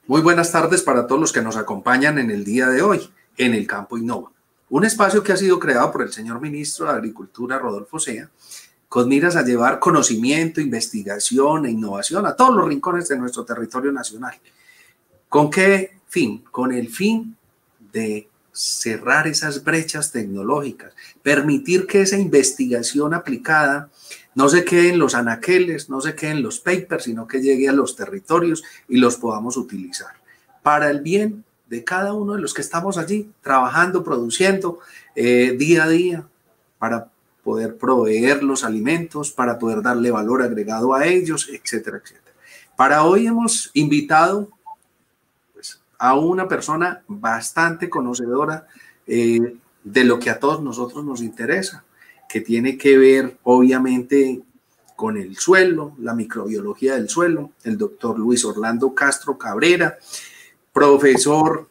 Muy buenas tardes para todos los que nos acompañan en el día de hoy, en el Campo Innova. Un espacio que ha sido creado por el señor ministro de Agricultura, Rodolfo Sea, con miras a llevar conocimiento, investigación e innovación a todos los rincones de nuestro territorio nacional. ¿Con qué fin? Con el fin de cerrar esas brechas tecnológicas, permitir que esa investigación aplicada no se quede en los anaqueles, no se quede en los papers, sino que llegue a los territorios y los podamos utilizar para el bien de cada uno de los que estamos allí trabajando, produciendo día a día para poder proveer los alimentos, para poder darle valor agregado a ellos, etcétera, etcétera. Para hoy hemos invitado a una persona bastante conocedora de lo que a todos nosotros nos interesa, que tiene que ver obviamente con el suelo, la microbiología del suelo, el doctor Luis Orlando Castro Cabrera, profesor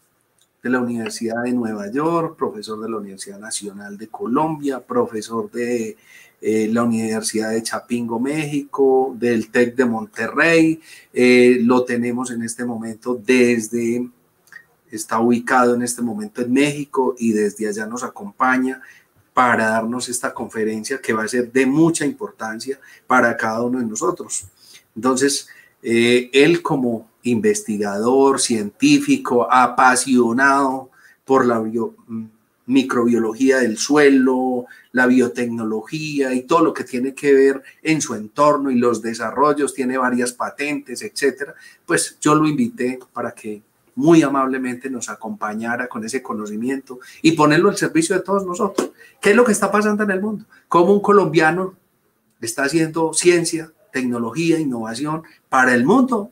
de la Universidad de Nueva York, profesor de la Universidad Nacional de Colombia, profesor de la Universidad de Chapingo, México, del TEC de Monterrey. Lo tenemos en este momento está ubicado en este momento en México y desde allá nos acompaña para darnos esta conferencia que va a ser de mucha importancia para cada uno de nosotros. Entonces, él como investigador, científico, apasionado por la microbiología del suelo, la biotecnología y todo lo que tiene que ver en su entorno y los desarrollos, tiene varias patentes, etcétera, pues yo lo invité para que muy amablemente nos acompañara con ese conocimiento y ponerlo al servicio de todos nosotros. ¿Qué es lo que está pasando en el mundo? ¿Cómo un colombiano está haciendo ciencia, tecnología, innovación para el mundo?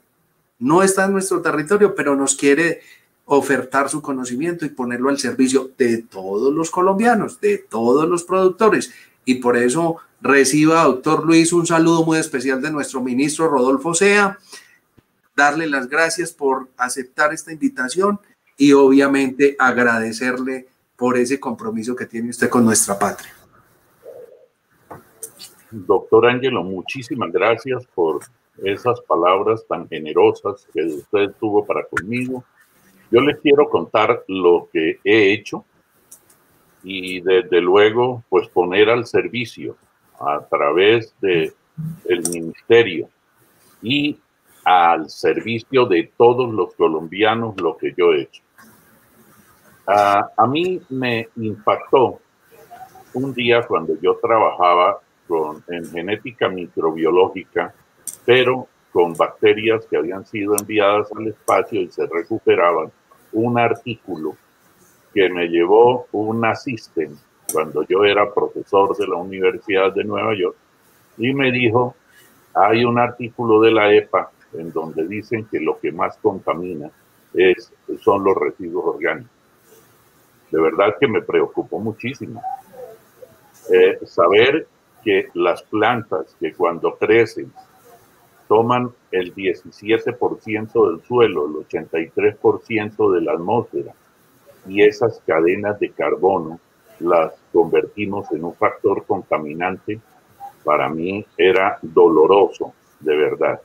No está en nuestro territorio, pero nos quiere ofertar su conocimiento y ponerlo al servicio de todos los colombianos, de todos los productores. Y por eso reciba, doctor Luis, un saludo muy especial de nuestro ministro Rodolfo Sea, darle las gracias por aceptar esta invitación y obviamente agradecerle por ese compromiso que tiene usted con nuestra patria. Doctor Ángelo, muchísimas gracias por esas palabras tan generosas que usted tuvo para conmigo. Yo les quiero contar lo que he hecho y desde luego pues poner al servicio a través del ministerio y al servicio de todos los colombianos lo que yo he hecho. A mí me impactó un día cuando yo trabajaba en genética microbiológica, pero con bacterias que habían sido enviadas al espacio y se recuperaban, un artículo que me llevó un asistente cuando yo era profesor de la Universidad de Nueva York y me dijo, hay un artículo de la EPA en donde dicen que lo que más contamina son los residuos orgánicos. De verdad que me preocupó muchísimo. Saber que las plantas que cuando crecen toman el 17% del suelo, el 83% de la atmósfera, y esas cadenas de carbono las convertimos en un factor contaminante, para mí era doloroso, de verdad.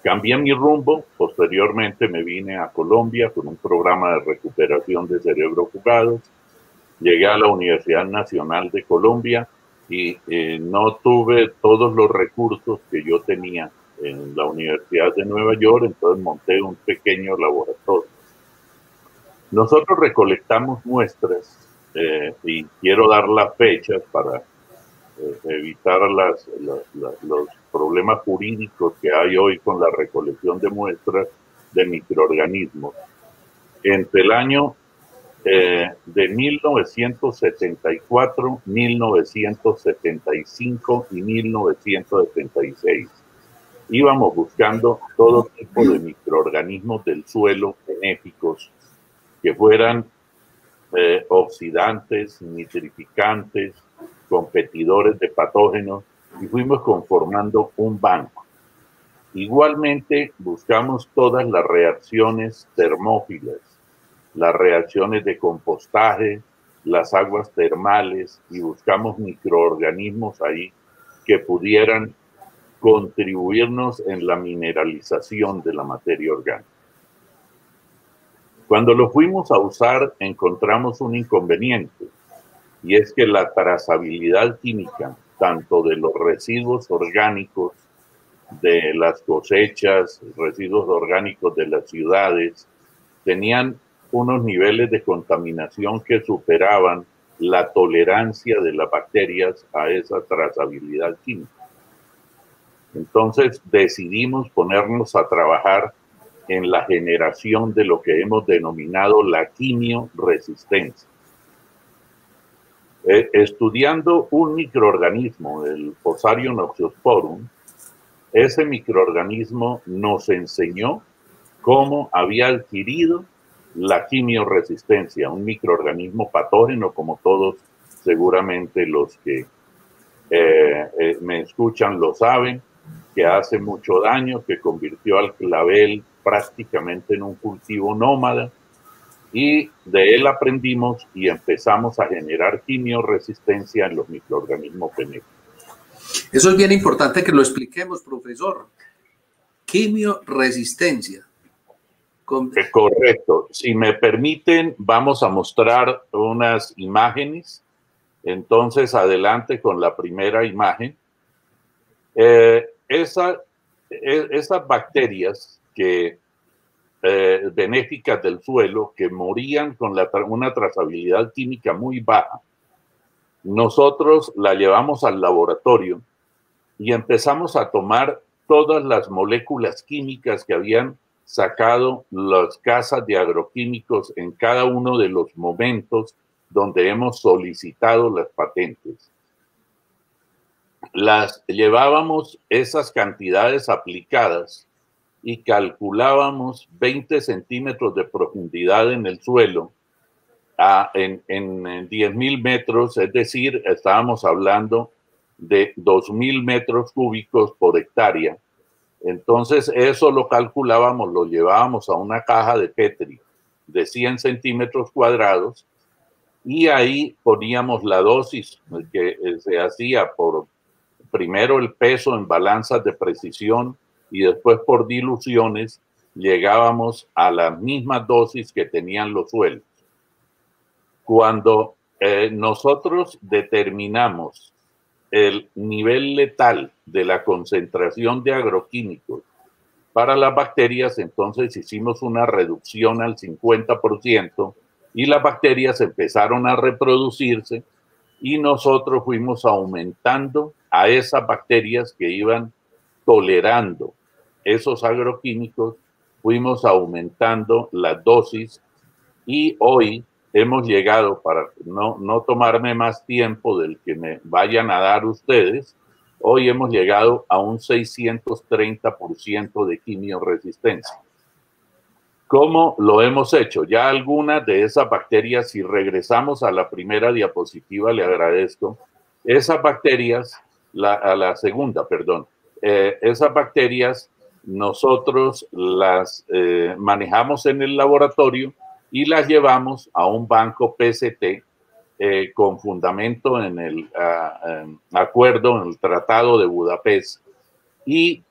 Cambié mi rumbo, posteriormente me vine a Colombia con un programa de recuperación de cerebros jugados, llegué a la Universidad Nacional de Colombia y no tuve todos los recursos que yo tenía en la Universidad de Nueva York, entonces monté un pequeño laboratorio. Nosotros recolectamos muestras y quiero dar las fechas para evitar los problemas jurídicos que hay hoy con la recolección de muestras de microorganismos. Entre el año de 1974, 1975 y 1976 íbamos buscando todo tipo de microorganismos del suelo benéficos que fueran oxidantes, nitrificantes, competidores de patógenos, y fuimos conformando un banco. Igualmente buscamos todas las reacciones termófilas, las reacciones de compostaje, las aguas termales, y buscamos microorganismos ahí que pudieran contribuirnos en la mineralización de la materia orgánica. Cuando lo fuimos a usar, encontramos un inconveniente, y es que la trazabilidad química, tanto de los residuos orgánicos de las cosechas, residuos orgánicos de las ciudades, tenían unos niveles de contaminación que superaban la tolerancia de las bacterias a esa trazabilidad química. Entonces decidimos ponernos a trabajar en la generación de lo que hemos denominado la quimioresistencia. Estudiando un microorganismo, el Fusarium oxyosporum, ese microorganismo nos enseñó cómo había adquirido la quimioresistencia, un microorganismo patógeno, como todos seguramente los que me escuchan lo saben, que hace mucho daño, que convirtió al clavel prácticamente en un cultivo nómada, y de él aprendimos y empezamos a generar quimioresistencia en los microorganismos benéficos. Eso es bien importante que lo expliquemos, profesor. Quimioresistencia. Correcto. Si me permiten, vamos a mostrar unas imágenes. Entonces, adelante con la primera imagen. Esas bacterias que benéficas del suelo, que morían con una trazabilidad química muy baja, nosotros la llevamos al laboratorio y empezamos a tomar todas las moléculas químicas que habían sacado las casas de agroquímicos en cada uno de los momentos donde hemos solicitado las patentes. Las llevábamos esas cantidades aplicadas y calculábamos 20 centímetros de profundidad en el suelo en 10.000 metros, es decir, estábamos hablando de 2.000 metros cúbicos por hectárea. Entonces eso lo calculábamos, lo llevábamos a una caja de Petri de 100 centímetros cuadrados y ahí poníamos la dosis que se hacía por primero el peso en balanzas de precisión y después por diluciones llegábamos a la misma dosis que tenían los suelos. Cuando nosotros determinamos el nivel letal de la concentración de agroquímicos para las bacterias, entonces hicimos una reducción al 50% y las bacterias empezaron a reproducirse y nosotros fuimos aumentando a esas bacterias que iban tolerando esos agroquímicos, fuimos aumentando la dosis y hoy hemos llegado, para no tomarme más tiempo del que me vayan a dar ustedes, hoy hemos llegado a un 630% de quimioresistencia. ¿Cómo lo hemos hecho? Ya algunas de esas bacterias, si regresamos a la primera diapositiva, le agradezco, esas bacterias, a la segunda, perdón, esas bacterias nosotros las manejamos en el laboratorio y las llevamos a un banco PCT con fundamento en el acuerdo, en el Tratado de Budapest, y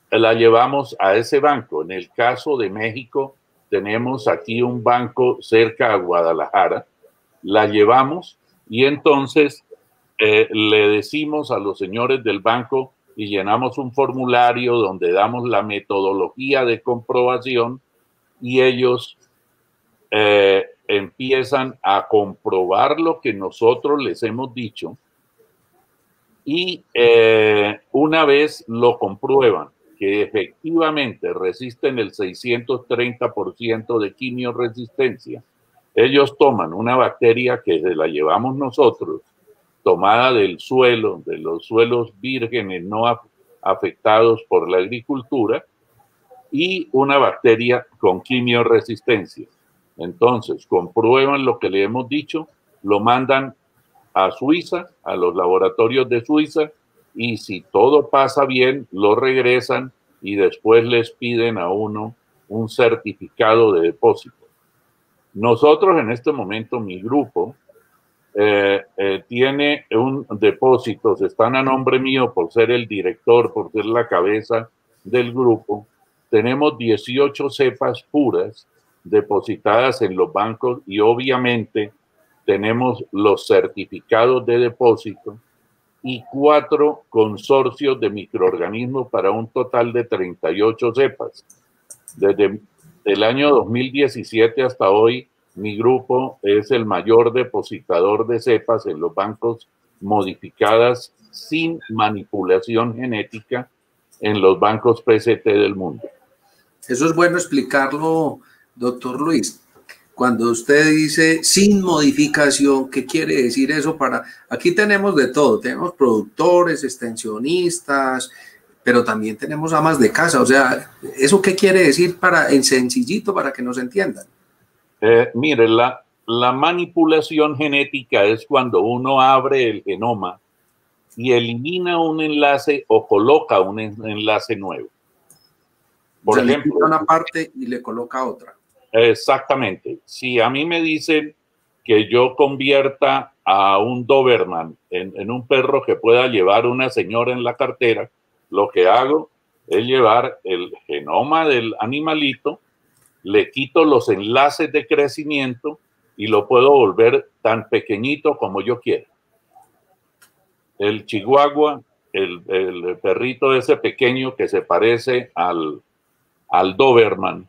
la llevamos a ese banco. En el caso de México, tenemos aquí un banco cerca a Guadalajara, la llevamos y entonces le decimos a los señores del banco y llenamos un formulario donde damos la metodología de comprobación y ellos empiezan a comprobar lo que nosotros les hemos dicho y una vez lo comprueban que efectivamente resisten el 630% de quimioresistencia, ellos toman una bacteria que se la llevamos nosotros, tomada del suelo, de los suelos vírgenes no afectados por la agricultura, y una bacteria con quimioresistencia. Entonces, comprueban lo que le hemos dicho, lo mandan a Suiza, a los laboratorios de Suiza, y si todo pasa bien, lo regresan y después les piden a uno un certificado de depósito. Nosotros en este momento, mi grupo, tiene un depósito, están a nombre mío por ser el director, por ser la cabeza del grupo. Tenemos 18 cepas puras depositadas en los bancos y obviamente tenemos los certificados de depósito y 4 consorcios de microorganismos para un total de 38 cepas. Desde el año 2017 hasta hoy, mi grupo es el mayor depositador de cepas en los bancos modificadas sin manipulación genética en los bancos PCT del mundo. Eso es bueno explicarlo, doctor Luis. Cuando usted dice sin modificación, ¿qué quiere decir eso? Aquí tenemos de todo, tenemos productores, extensionistas, pero también tenemos amas de casa. O sea, ¿eso qué quiere decir en sencillito para que nos entiendan? Mire, la manipulación genética es cuando uno abre el genoma y elimina un enlace o coloca un enlace nuevo. Por ejemplo, le quita una parte y le coloca otra. Exactamente. Si a mí me dicen que yo convierta a un Doberman en un perro que pueda llevar una señora en la cartera, lo que hago es llevar el genoma del animalito, le quito los enlaces de crecimiento y lo puedo volver tan pequeñito como yo quiera. El chihuahua, el perrito ese pequeño que se parece al Doberman,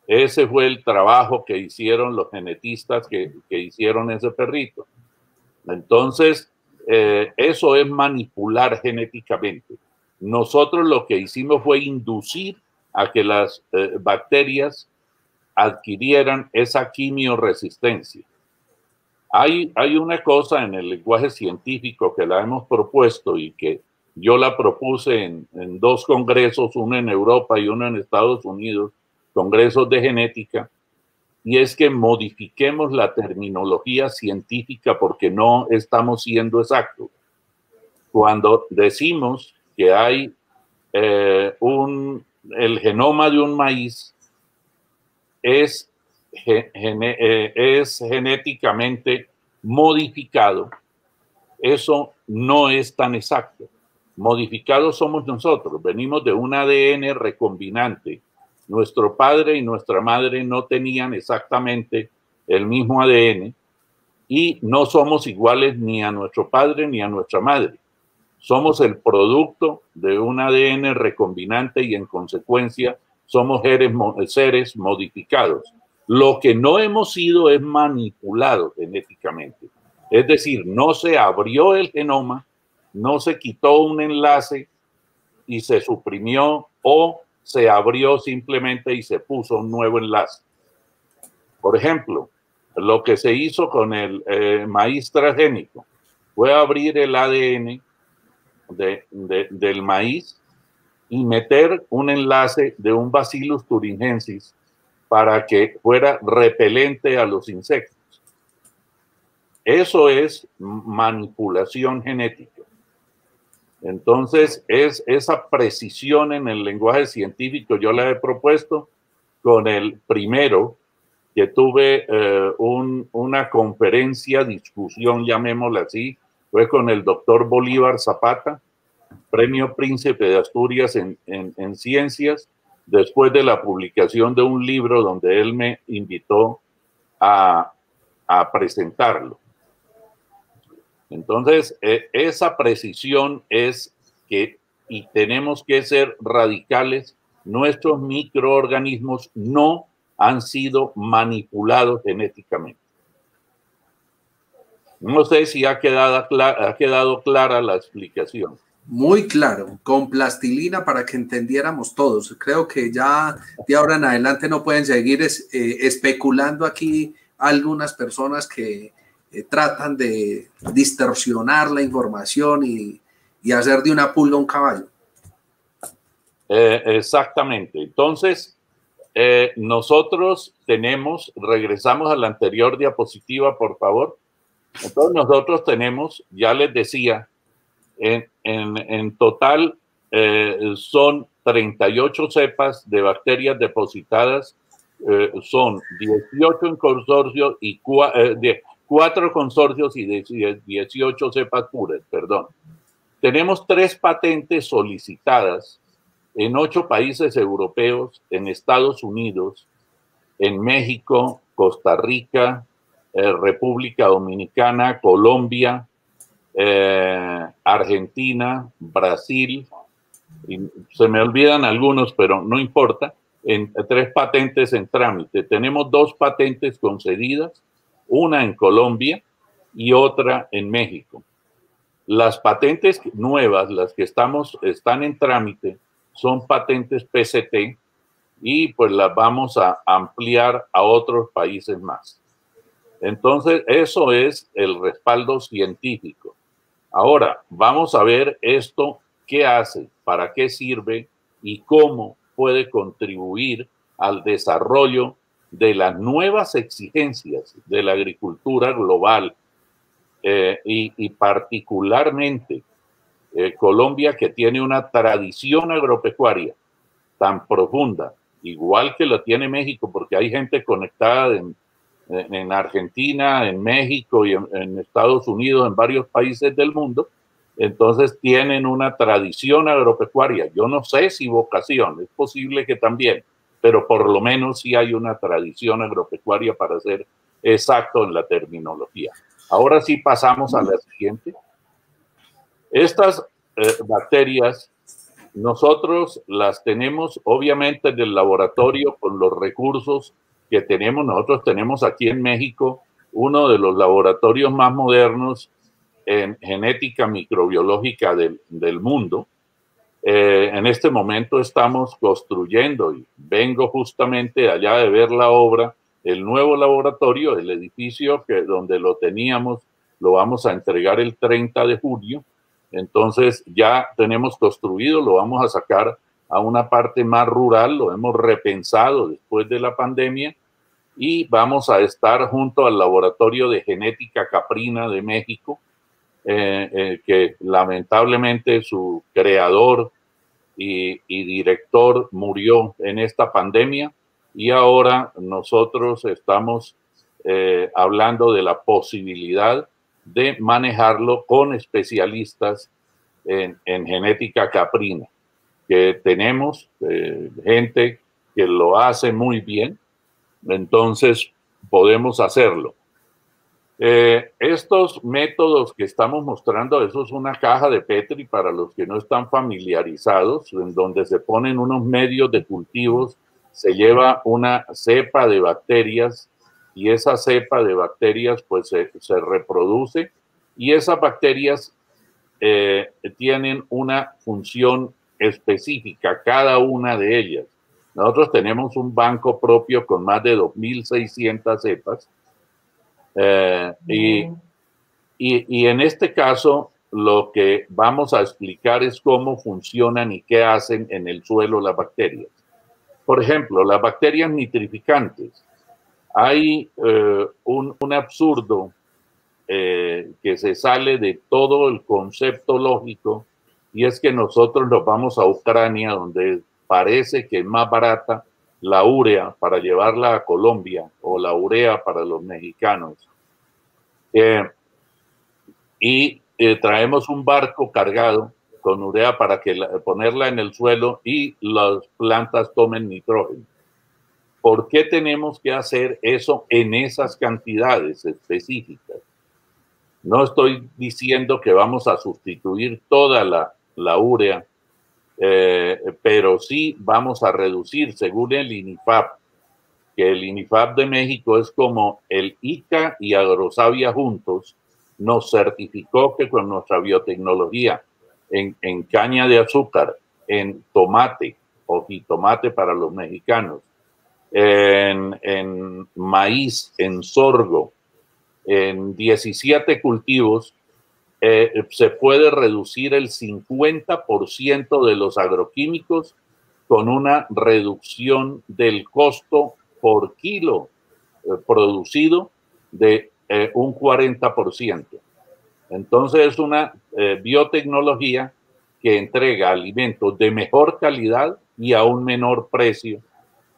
ese fue el trabajo que hicieron los genetistas que hicieron ese perrito. Entonces, eso es manipular genéticamente. Nosotros lo que hicimos fue inducir a que las bacterias adquirieran esa quimioresistencia. Hay una cosa en el lenguaje científico que la hemos propuesto y que yo la propuse en 2 congresos, uno en Europa y uno en Estados Unidos, congresos de genética, y es que modifiquemos la terminología científica porque no estamos siendo exactos. Cuando decimos que hay el genoma de un maíz es genéticamente modificado, eso no es tan exacto. Modificados somos nosotros, venimos de un ADN recombinante. Nuestro padre y nuestra madre no tenían exactamente el mismo ADN y no somos iguales ni a nuestro padre ni a nuestra madre. Somos el producto de un ADN recombinante y en consecuencia somos seres modificados. Lo que no hemos sido es manipulados genéticamente. Es decir, no se abrió el genoma, no se quitó un enlace y se suprimió o se abrió simplemente y se puso un nuevo enlace. Por ejemplo, lo que se hizo con el maíz transgénico fue abrir el ADN del maíz y meter un enlace de un Bacillus thuringiensis para que fuera repelente a los insectos. Eso es manipulación genética. Entonces, es esa precisión en el lenguaje científico, yo la he propuesto con el primero que tuve una conferencia, discusión, llamémosla así, fue con el doctor Bolívar Zapata, Premio Príncipe de Asturias en Ciencias, después de la publicación de un libro donde él me invitó a presentarlo. Entonces, esa precisión es que, y tenemos que ser radicales, nuestros microorganismos no han sido manipulados genéticamente. No sé si ha quedado clara la explicación. Muy claro, con plastilina para que entendiéramos todos. Creo que ya de ahora en adelante no pueden seguir especulando aquí algunas personas que tratan de distorsionar la información y hacer de una pulga un caballo. Exactamente. Entonces, nosotros regresamos a la anterior diapositiva, por favor. Entonces, nosotros tenemos, ya les decía, en total son 38 cepas de bacterias depositadas, son 18 en consorcio y 4 consorcios y 18 cepas puras, perdón. Tenemos 3 patentes solicitadas en 8 países europeos, en Estados Unidos, en México, Costa Rica, República Dominicana, Colombia, Argentina, Brasil, y se me olvidan algunos, pero no importa, en 3 patentes en trámite. Tenemos 2 patentes concedidas, una en Colombia y otra en México. Las patentes nuevas, las que están en trámite, son patentes PCT y pues las vamos a ampliar a otros países más. Entonces, eso es el respaldo científico. Ahora, vamos a ver esto, qué hace, para qué sirve y cómo puede contribuir al desarrollo de las nuevas exigencias de la agricultura global y particularmente Colombia, que tiene una tradición agropecuaria tan profunda, igual que la tiene México, porque hay gente conectada en Argentina, en México y en Estados Unidos, en varios países del mundo. Entonces tienen una tradición agropecuaria. Yo no sé si vocación, es posible que también, pero por lo menos sí hay una tradición agropecuaria, para ser exacto en la terminología. Ahora sí pasamos a la siguiente. Estas bacterias nosotros las tenemos obviamente en el laboratorio con los recursos que tenemos. Nosotros tenemos aquí en México uno de los laboratorios más modernos en genética microbiológica del mundo. En este momento estamos construyendo, y vengo justamente allá de ver la obra, el nuevo laboratorio, el edificio donde lo teníamos, lo vamos a entregar el 30 de julio. Entonces ya tenemos construido, lo vamos a sacar a una parte más rural, lo hemos repensado después de la pandemia y vamos a estar junto al Laboratorio de Genética Caprina de México, que lamentablemente su creador y director murió en esta pandemia, y ahora nosotros estamos hablando de la posibilidad de manejarlo con especialistas en genética caprina, que tenemos gente que lo hace muy bien, entonces podemos hacerlo. Estos métodos que estamos mostrando, eso es una caja de Petri para los que no están familiarizados, en donde se ponen unos medios de cultivos, se lleva una cepa de bacterias y esa cepa de bacterias pues se reproduce, y esas bacterias tienen una función específica, cada una de ellas. Nosotros tenemos un banco propio con más de 2.600 cepas. Y en este caso lo que vamos a explicar es cómo funcionan y qué hacen en el suelo las bacterias. Por ejemplo, las bacterias nitrificantes. Hay un absurdo que se sale de todo el concepto lógico, y es que nosotros nos vamos a Ucrania, donde parece que es más barata la urea para llevarla a Colombia, o la urea para los mexicanos. Traemos un barco cargado con urea para ponerla en el suelo y las plantas tomen nitrógeno. ¿Por qué tenemos que hacer eso en esas cantidades específicas? No estoy diciendo que vamos a sustituir toda la urea, pero sí vamos a reducir, según el INIFAP, que el INIFAP de México es como el ICA y Agrosavia juntos, nos certificó que con nuestra biotecnología en caña de azúcar, en tomate o jitomate para los mexicanos, en maíz, en sorgo, en 17 cultivos, se puede reducir el 50% de los agroquímicos, con una reducción del costo por kilo producido de un 40%. Entonces es una biotecnología que entrega alimentos de mejor calidad y a un menor precio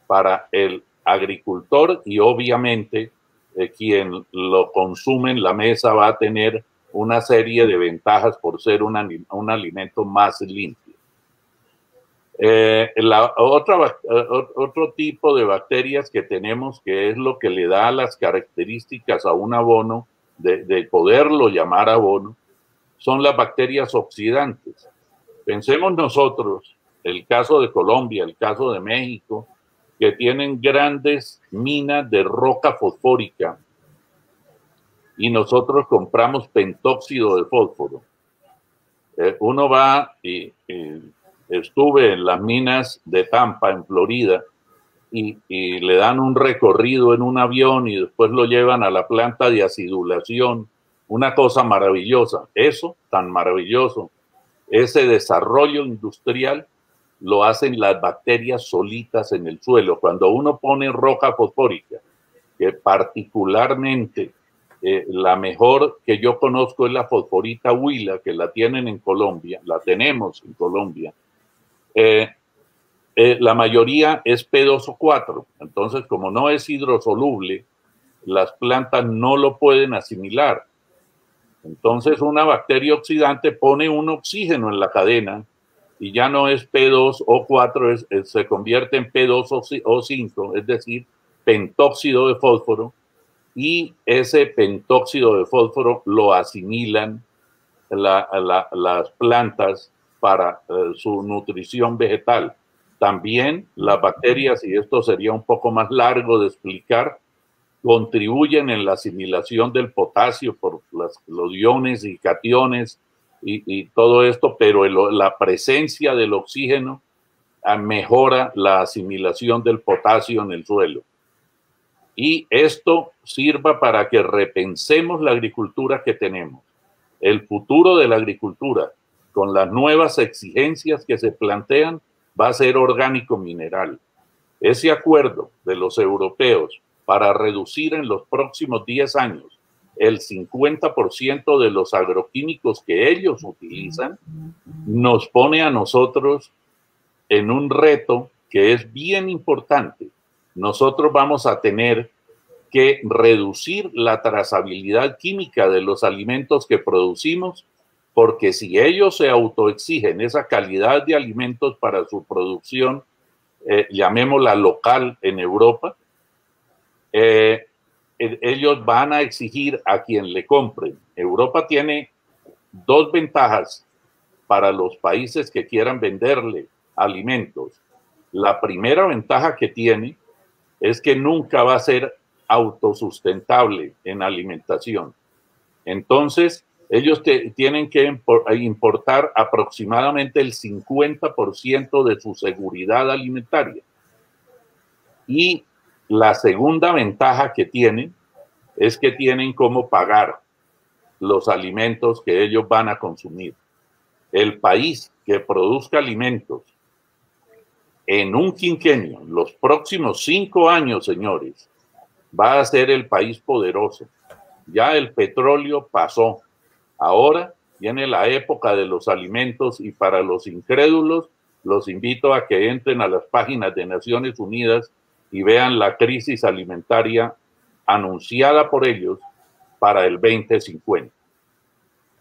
para el agricultor, y obviamente quien lo consume en la mesa va a tener una serie de ventajas por ser un alimento más limpio. Otro tipo de bacterias que tenemos, que es lo que le da las características a un abono, de poderlo llamar abono, son las bacterias oxidantes. Pensemos nosotros, el caso de Colombia, el caso de México, que tienen grandes minas de roca fosfórica y nosotros compramos pentóxido de fósforo. Uno va y estuve en las minas de Tampa, en Florida, y le dan un recorrido en un avión y después lo llevan a la planta de acidulación. Una cosa maravillosa. Eso, tan maravilloso, ese desarrollo industrial lo hacen las bacterias solitas en el suelo. Cuando uno pone roca fosfórica, que particularmente la mejor que yo conozco es la fosforita huila, que la tienen en Colombia, la tenemos en Colombia. La mayoría es P2O4, entonces como no es hidrosoluble, las plantas no lo pueden asimilar. Entonces una bacteria oxidante pone un oxígeno en la cadena y ya no es P2O4, se convierte en P2O5, es decir, pentóxido de fósforo, y ese pentóxido de fósforo lo asimilan las plantas para su nutrición vegetal. También las bacterias, y esto sería un poco más largo de explicar, contribuyen en la asimilación del potasio por los iones y cationes y todo esto, pero la presencia del oxígeno mejora la asimilación del potasio en el suelo. Y esto sirva para que repensemos la agricultura que tenemos. El futuro de la agricultura, con las nuevas exigencias que se plantean, va a ser orgánico mineral. Ese acuerdo de los europeos para reducir en los próximos 10 años el 50% de los agroquímicos que ellos utilizan, nos pone a nosotros en un reto que es bien importante. Nosotros vamos a tener que reducir la trazabilidad química de los alimentos que producimos, porque si ellos se autoexigen esa calidad de alimentos para su producción, llamémosla local en Europa, ellos van a exigir a quien le compren. Europa tiene dos ventajas para los países que quieran venderle alimentos. La primera ventaja que tiene es que nunca va a ser autosustentable en alimentación. Entonces, ellos tienen que importar aproximadamente el 50% de su seguridad alimentaria. Y la segunda ventaja que tienen es que tienen cómo pagar los alimentos que ellos van a consumir. El país que produzca alimentos en un quinquenio, los próximos 5 años, señores, va a ser el país poderoso. Ya el petróleo pasó. Ahora viene la época de los alimentos y para los incrédulos los invito a que entren a las páginas de Naciones Unidas y vean la crisis alimentaria anunciada por ellos para el 2050.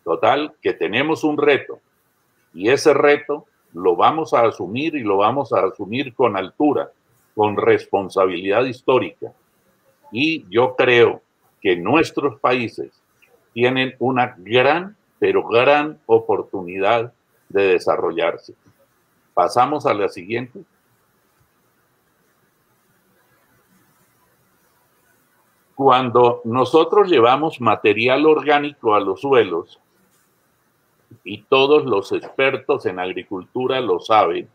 Total, que tenemos un reto y ese reto lo vamos a asumir y lo vamos a asumir con altura, con responsabilidad histórica. Y yo creo que nuestros países tienen una gran, pero gran oportunidad de desarrollarse. Pasamos a la siguiente. Cuando nosotros llevamos material orgánico a los suelos, y todos los expertos en agricultura lo saben,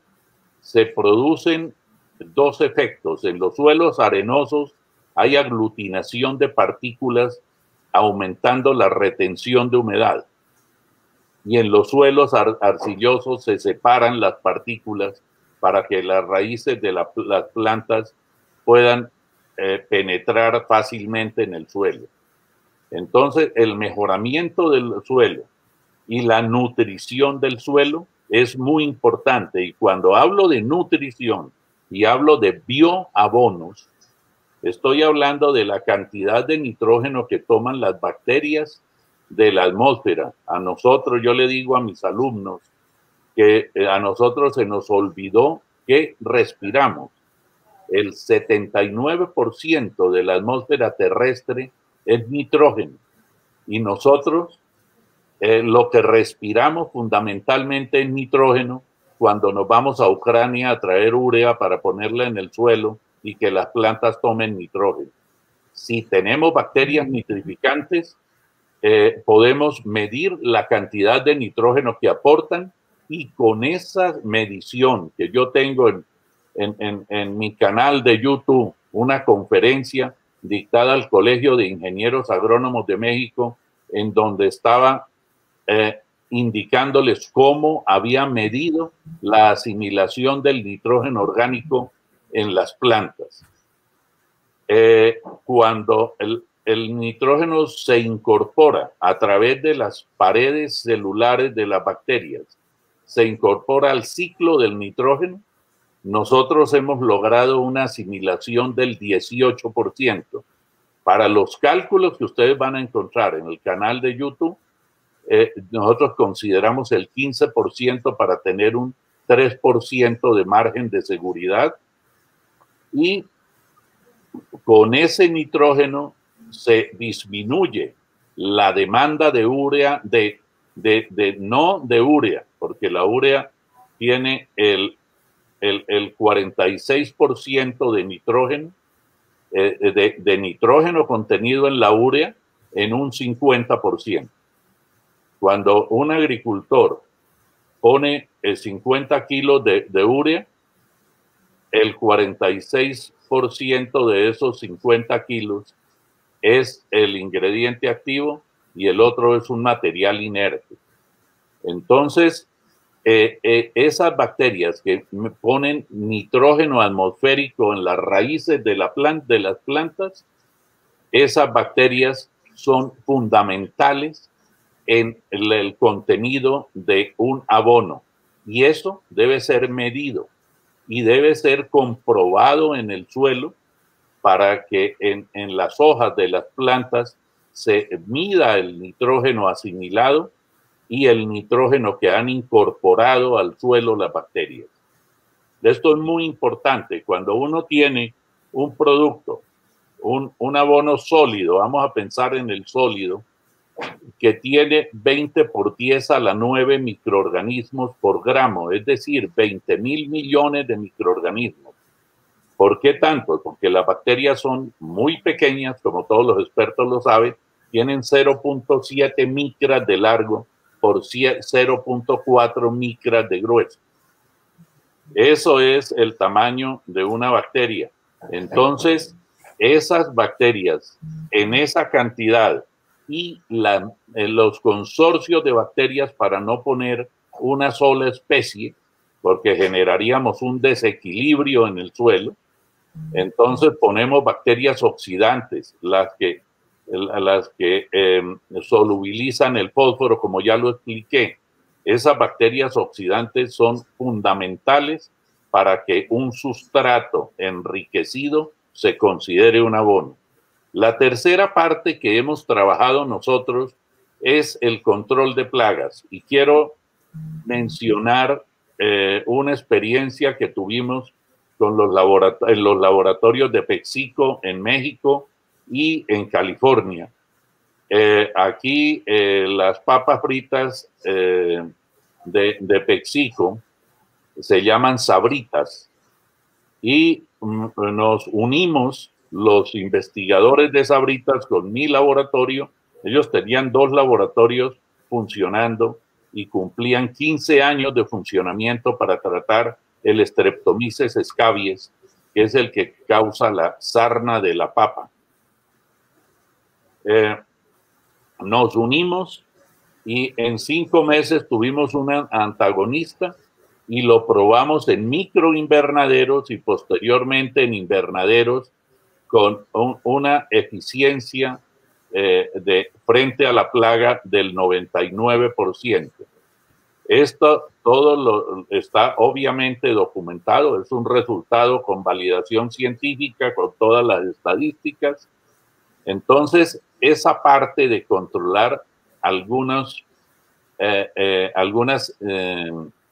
se producen dos efectos. En los suelos arenosos hay aglutinación de partículas aumentando la retención de humedad. Y en los suelos arcillosos se separan las partículas para que las raíces de las plantas puedan penetrar fácilmente en el suelo. Entonces, el mejoramiento del suelo y la nutrición del suelo es muy importante. Y cuando hablo de nutrición y hablo de bioabonos, Estoy hablando de la cantidad de nitrógeno que toman las bacterias de la atmósfera. A nosotros, yo le digo a mis alumnos que a nosotros se nos olvidó que respiramos. El 79% de la atmósfera terrestre es nitrógeno y nosotros lo que respiramos fundamentalmente es nitrógeno cuando nos vamos a Ucrania a traer urea para ponerla en el suelo y que las plantas tomen nitrógeno. Si tenemos bacterias nitrificantes, podemos medir la cantidad de nitrógeno que aportan y con esa medición que yo tengo en mi canal de YouTube, una conferencia dictada al Colegio de Ingenieros Agrónomos de México, en donde estaba indicándoles cómo había medido la asimilación del nitrógeno orgánico en las plantas. Cuando el nitrógeno se incorpora a través de las paredes celulares de las bacterias, se incorpora al ciclo del nitrógeno, nosotros hemos logrado una asimilación del 18%. Para los cálculos que ustedes van a encontrar en el canal de YouTube, nosotros consideramos el 15% para tener un 3% de margen de seguridad, y con ese nitrógeno se disminuye la demanda de urea, no de urea, porque la urea tiene el 46% de nitrógeno, de nitrógeno contenido en la urea en un 50%. Cuando un agricultor pone 50 kilos de urea, el 46% de esos 50 kilos es el ingrediente activo y el otro es un material inerte. Entonces, esas bacterias que ponen nitrógeno atmosférico en las raíces de las plantas, esas bacterias son fundamentales en el contenido de un abono, y eso debe ser medido y debe ser comprobado en el suelo para que en las hojas de las plantas se mida el nitrógeno asimilado y el nitrógeno que han incorporado al suelo las bacterias. Esto es muy importante. Cuando uno tiene un producto, un abono sólido, vamos a pensar en el sólido, que tiene 20 por 10 a la 9 microorganismos por gramo, es decir, 20.000 millones de microorganismos. ¿Por qué tanto? Porque las bacterias son muy pequeñas, como todos los expertos lo saben, tienen 0.7 micras de largo por 0.4 micras de grueso. Eso es el tamaño de una bacteria. Entonces, esas bacterias en esa cantidad y los consorcios de bacterias, para no poner una sola especie, porque generaríamos un desequilibrio en el suelo, entonces ponemos bacterias oxidantes, las que solubilizan el fósforo, como ya lo expliqué. Esas bacterias oxidantes son fundamentales para que un sustrato enriquecido se considere un abono. La tercera parte que hemos trabajado nosotros es el control de plagas, y quiero mencionar una experiencia que tuvimos con los laboratorios de PepsiCo en México y en California. Aquí las papas fritas de PepsiCo se llaman Sabritas, y nos unimos los investigadores de Sabritas con mi laboratorio. Ellos tenían 2 laboratorios funcionando y cumplían 15 años de funcionamiento para tratar el Streptomyces scabies, que es el que causa la sarna de la papa. Nos unimos y en 5 meses tuvimos una antagonista y lo probamos en microinvernaderos y posteriormente en invernaderos con una eficiencia frente a la plaga del 99%. Esto está obviamente documentado, es un resultado con validación científica, con todas las estadísticas. Entonces, esa parte de controlar algunos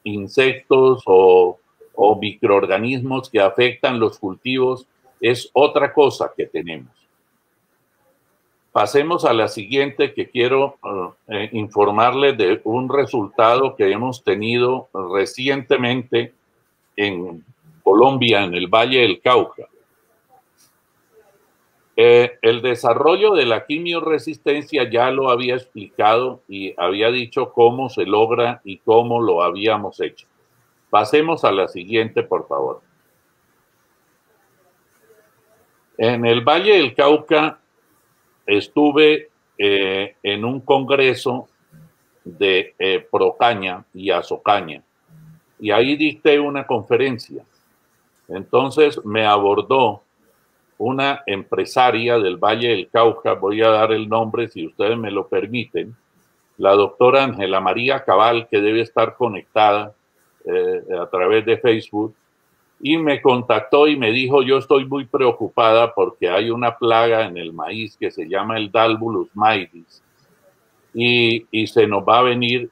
insectos o microorganismos que afectan los cultivos es otra cosa que tenemos. Pasemos a la siguiente, que quiero informarles de un resultado que hemos tenido recientemente en Colombia, en el Valle del Cauca. El desarrollo de la quimiorresistencia ya lo había explicado y había dicho cómo se logra y cómo lo habíamos hecho. Pasemos a la siguiente, por favor. En el Valle del Cauca estuve en un congreso de Procaña y Azocaña, y ahí dicté una conferencia. Entonces me abordó una empresaria del Valle del Cauca, voy a dar el nombre si ustedes me lo permiten, la doctora Ángela María Cabal, que debe estar conectada a través de Facebook, y me contactó y me dijo: yo estoy muy preocupada porque hay una plaga en el maíz que se llama el Dalbulus maidis, y se nos va a venir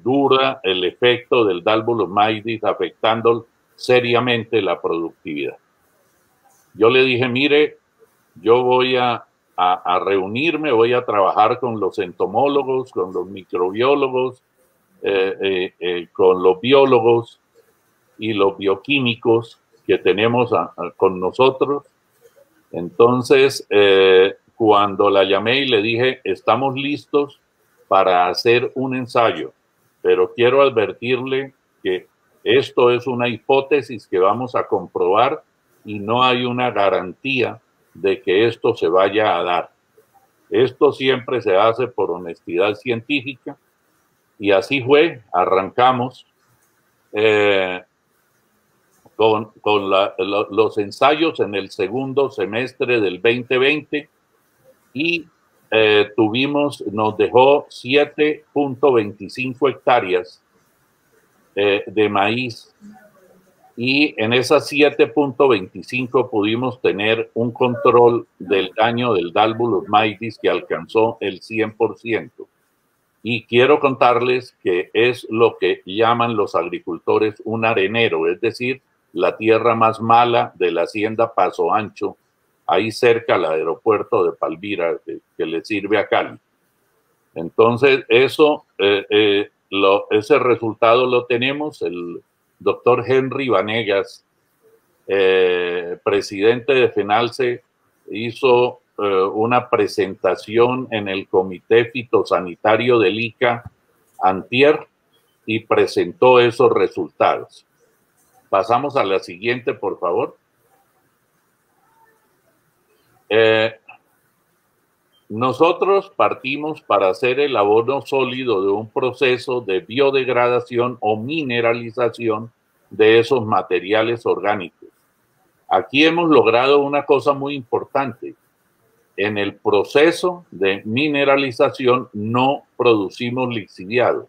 dura el efecto del Dalbulus maidis, afectando seriamente la productividad. Yo le dije: mire, yo voy a reunirme, voy a trabajar con los entomólogos, con los microbiólogos, con los biólogos y los bioquímicos que tenemos con nosotros. Entonces, cuando la llamé y le dije: estamos listos para hacer un ensayo, pero quiero advertirle que esto es una hipótesis que vamos a comprobar y no hay una garantía de que esto se vaya a dar. Esto siempre se hace por honestidad científica, y así fue. Arrancamos con los ensayos en el segundo semestre del 2020 y nos dejó 7.25 hectáreas de maíz, y en esas 7.25 pudimos tener un control del daño del Dalbulus maidis que alcanzó el 100%. Y quiero contarles que es lo que llaman los agricultores un arenero, es decir, la tierra más mala de la hacienda Paso Ancho, ahí cerca al aeropuerto de Palmira, que le sirve a Cali. Entonces, ese resultado lo tenemos. El doctor Henry Vanegas, presidente de FENALCE, hizo una presentación en el Comité Fitosanitario del ICA antier y presentó esos resultados. Pasamos a la siguiente, por favor. Nosotros partimos para hacer el abono sólido de un proceso de biodegradación o mineralización de esos materiales orgánicos. Aquí hemos logrado una cosa muy importante. En el proceso de mineralización no producimos lixiviados.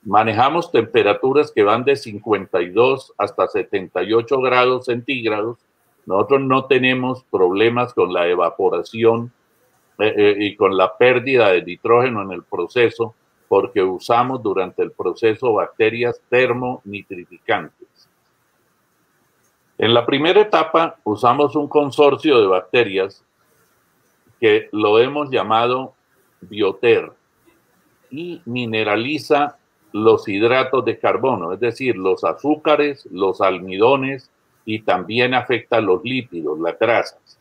Manejamos temperaturas que van de 52 hasta 78 grados centígrados. Nosotros no tenemos problemas con la evaporación y con la pérdida de nitrógeno en el proceso, porque usamos durante el proceso bacterias termonitrificantes. En la primera etapa usamos un consorcio de bacterias que lo hemos llamado Bioter, y mineraliza los hidratos de carbono, es decir, los azúcares, los almidones, y también afecta los lípidos, las grasas.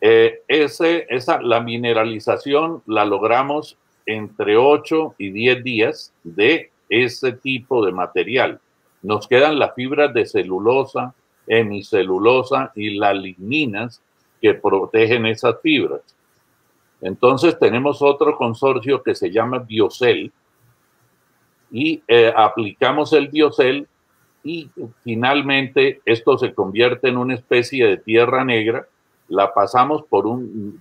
La mineralización la logramos entre 8 y 10 días de ese tipo de material. Nos quedan las fibras de celulosa, hemicelulosa y las ligninas que protegen esas fibras. Entonces tenemos otro consorcio que se llama Biocel, y aplicamos el Biocel, y finalmente esto se convierte en una especie de tierra negra. La pasamos por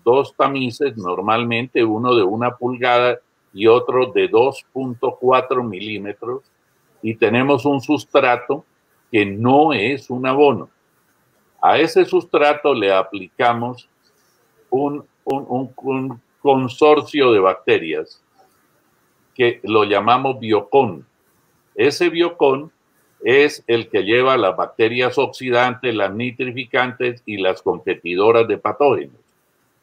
dos tamices, normalmente uno de 1 pulgada y otro de 2.4 milímetros, y tenemos un sustrato que no es un abono. A ese sustrato le aplicamos un consorcio de bacterias que lo llamamos biocón. Ese biocón es el que lleva las bacterias oxidantes, las nitrificantes y las competidoras de patógenos.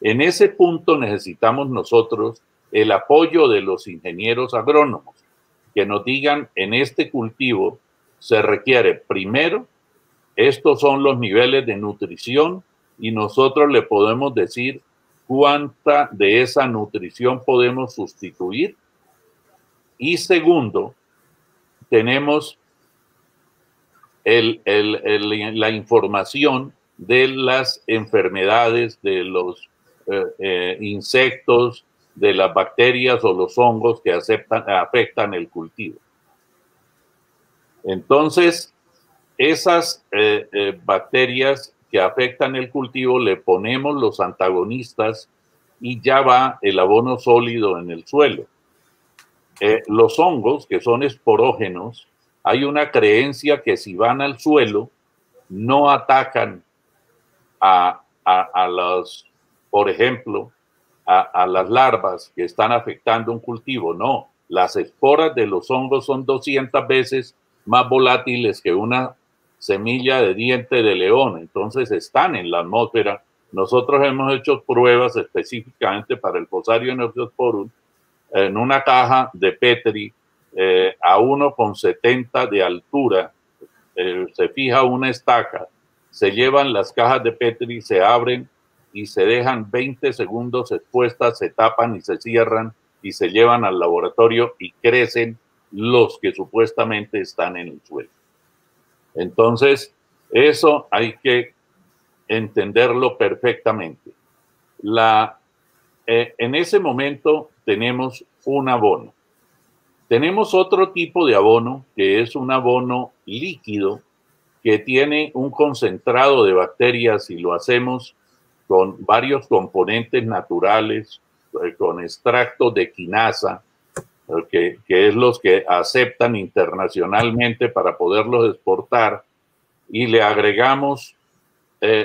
En ese punto necesitamos nosotros el apoyo de los ingenieros agrónomos que nos digan: en este cultivo se requiere primero, estos son los niveles de nutrición, y nosotros le podemos decir cuánta de esa nutrición podemos sustituir. Y segundo, tenemos la información de las enfermedades, de los insectos, de las bacterias o los hongos que afectan el cultivo. Entonces, esas bacterias que afectan el cultivo, le ponemos los antagonistas y ya va el abono sólido en el suelo. Los hongos, que son esporógenos, hay una creencia que si van al suelo no atacan a los, por ejemplo, a las larvas que están afectando un cultivo. No, las esporas de los hongos son 200 veces más volátiles que una semilla de diente de león, entonces están en la atmósfera. Nosotros hemos hecho pruebas específicamente para el Fusarium oxysporum en una caja de Petri a 1,70 de altura. Se fija una estaca, se llevan las cajas de Petri, se abren y se dejan 20 segundos expuestas, se tapan y se cierran y se llevan al laboratorio y crecen los que supuestamente están en el suelo. Entonces, eso hay que entenderlo perfectamente. En ese momento tenemos un abono. Tenemos otro tipo de abono, que es un abono líquido, que tiene un concentrado de bacterias y lo hacemos con varios componentes naturales, con extracto de quinasa, que es los que aceptan internacionalmente para poderlos exportar, y le agregamos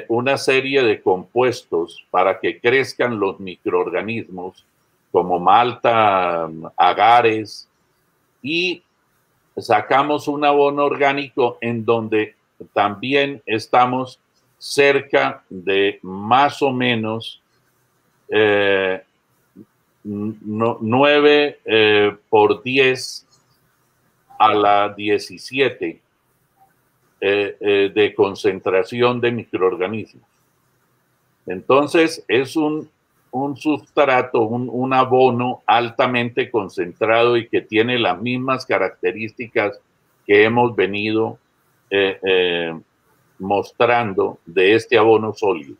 una serie de compuestos para que crezcan los microorganismos como malta, agares, y sacamos un abono orgánico en donde también estamos cerca de más o menos 9 por 10 a la 17 de concentración de microorganismos. Entonces es un sustrato, un abono altamente concentrado y que tiene las mismas características que hemos venido mostrando de este abono sólido.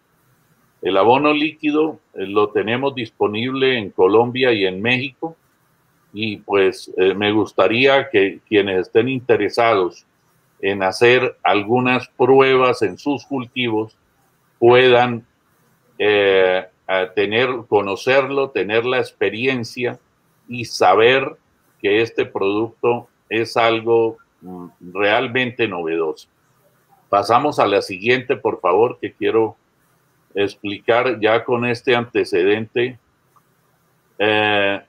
El abono líquido lo tenemos disponible en Colombia y en México, y pues me gustaría que quienes estén interesados en hacer algunas pruebas en sus cultivos puedan conocerlo, tener la experiencia y saber que este producto es algo realmente novedoso. Pasamos a la siguiente, por favor, que quiero explicar ya con este antecedente.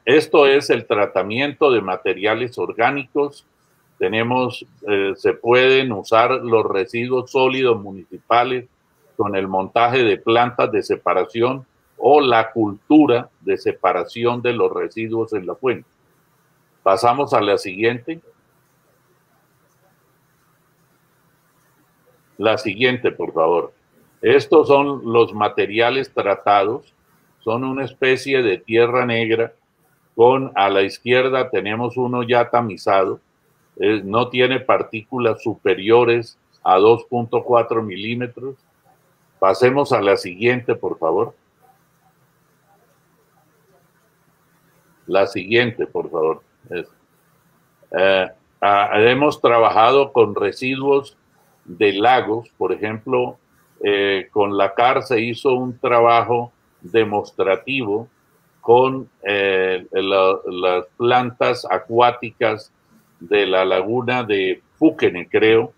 Esto es el tratamiento de materiales orgánicos. Se pueden usar los residuos sólidos municipales con el montaje de plantas de separación o la cultura de separación de los residuos en la fuente. Pasamos a la siguiente. La siguiente, por favor. Estos son los materiales tratados. Son una especie de tierra negra. A la izquierda tenemos uno ya tamizado. No tiene partículas superiores a 2.4 milímetros. Pasemos a la siguiente, por favor. La siguiente, por favor. Hemos trabajado con residuos de lagos. Por ejemplo, con la CAR se hizo un trabajo demostrativo con las plantas acuáticas de la laguna de Púquene, creo,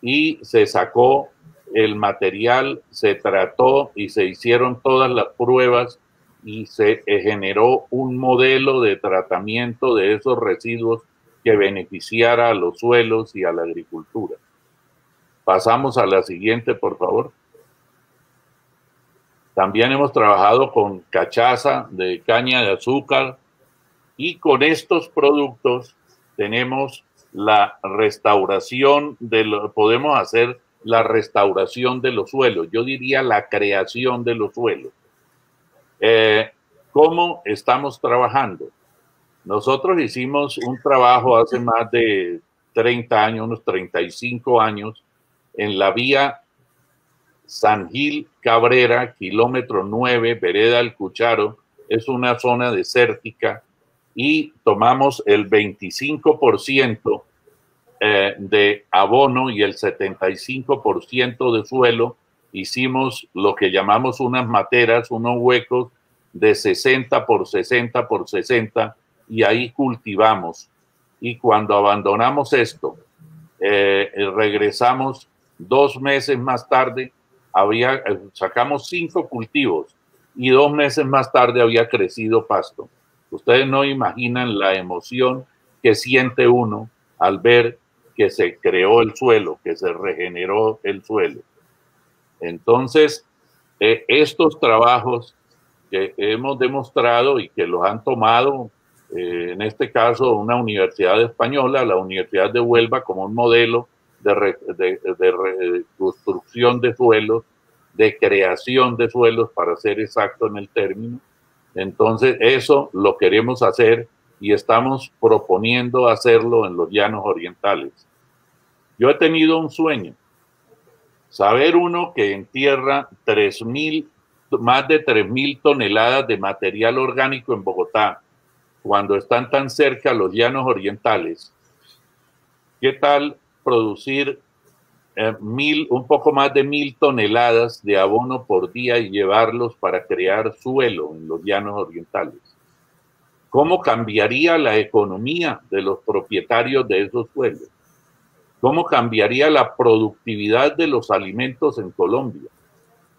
y se sacó el material, se trató y se hicieron todas las pruebas y se generó un modelo de tratamiento de esos residuos que beneficiara a los suelos y a la agricultura. Pasamos a la siguiente, por favor. También hemos trabajado con cachaza de caña de azúcar y con estos productos tenemos la restauración podemos hacer la restauración de los suelos, yo diría la creación de los suelos. ¿Cómo estamos trabajando? Nosotros hicimos un trabajo hace más de 30 años, unos 35 años, en la vía San Gil Cabrera, kilómetro 9, vereda El Cucharo. Es una zona desértica y tomamos el 25% de abono y el 75% de suelo. Hicimos lo que llamamos unas materas, unos huecos de 60 por 60 por 60 y ahí cultivamos. Y cuando abandonamos esto, regresamos 2 meses más tarde, sacamos 5 cultivos y 2 meses más tarde había crecido pasto. Ustedes no imaginan la emoción que siente uno al ver que se creó el suelo, que se regeneró el suelo. Entonces, estos trabajos que hemos demostrado y que los han tomado, en este caso una universidad española, la Universidad de Huelva, como un modelo de reconstrucción de suelos, de creación de suelos, para ser exacto en el término. Entonces, eso lo queremos hacer y estamos proponiendo hacerlo en los llanos orientales. Yo he tenido un sueño, saber uno que entierra más de 3.000 toneladas de material orgánico en Bogotá, cuando están tan cerca los llanos orientales. ¿Qué tal producir un poco más de 1.000 toneladas de abono por día y llevarlos para crear suelo en los llanos orientales? ¿Cómo cambiaría la economía de los propietarios de esos suelos? ¿Cómo cambiaría la productividad de los alimentos en Colombia?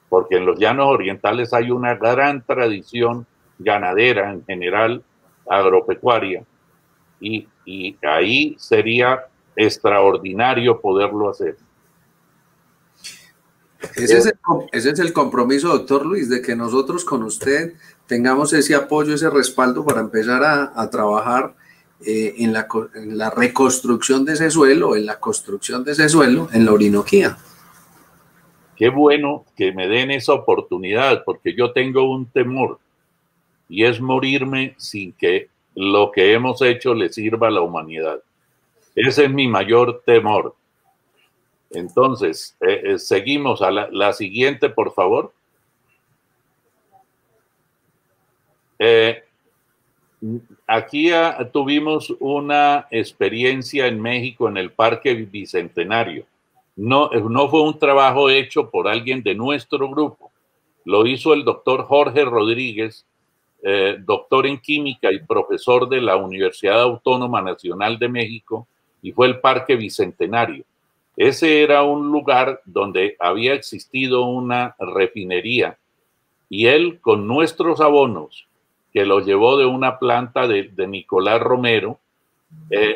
Porque en los llanos orientales hay una gran tradición ganadera en general, agropecuaria, y ahí sería extraordinario poderlo hacer. Ese es el compromiso, doctor Luis, de que nosotros con usted tengamos ese apoyo, ese respaldo para empezar a trabajar en la reconstrucción de ese suelo, en la construcción de ese suelo en la Orinoquía. Qué bueno que me den esa oportunidad, porque yo tengo un temor y es morirme sin que lo que hemos hecho le sirva a la humanidad. Ese es mi mayor temor. Entonces, seguimos a la siguiente, por favor. Aquí tuvimos una experiencia en México en el Parque Bicentenario. No fue un trabajo hecho por alguien de nuestro grupo. Lo hizo el doctor Jorge Rodríguez, doctor en química y profesor de la Universidad Autónoma Nacional de México, y fue el Parque Bicentenario. Ese era un lugar donde había existido una refinería y él, con nuestros abonos, que los llevó de una planta de Nicolás Romero,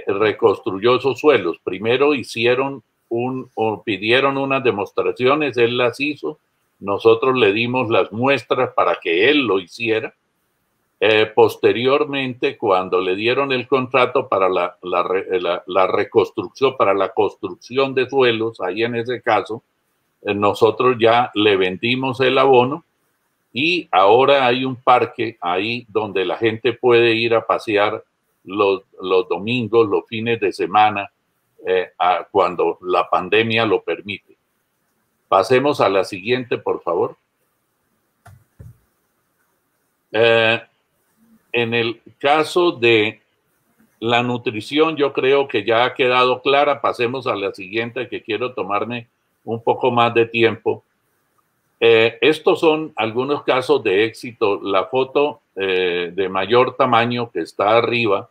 reconstruyó esos suelos. Primero pidieron unas demostraciones, él las hizo, nosotros le dimos las muestras para que él lo hiciera. Posteriormente, cuando le dieron el contrato para la reconstrucción, para la construcción de suelos, ahí en ese caso, nosotros ya le vendimos el abono y ahora hay un parque ahí donde la gente puede ir a pasear los domingos, los fines de semana, cuando la pandemia lo permite. Pasemos a la siguiente, por favor. En el caso de la nutrición, yo creo que ya ha quedado clara. Pasemos a la siguiente, que quiero tomarme un poco más de tiempo. Estos son algunos casos de éxito. La foto de mayor tamaño que está arriba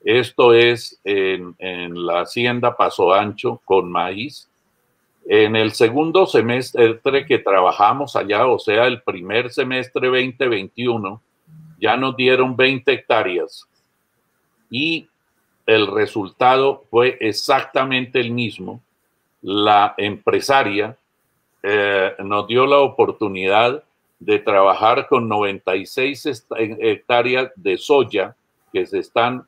Esto es en la hacienda Paso Ancho con maíz. En el segundo semestre que trabajamos allá, o sea, el primer semestre 2021, ya nos dieron 20 hectáreas y el resultado fue exactamente el mismo. La empresaria nos dio la oportunidad de trabajar con 96 hectáreas de soya que se están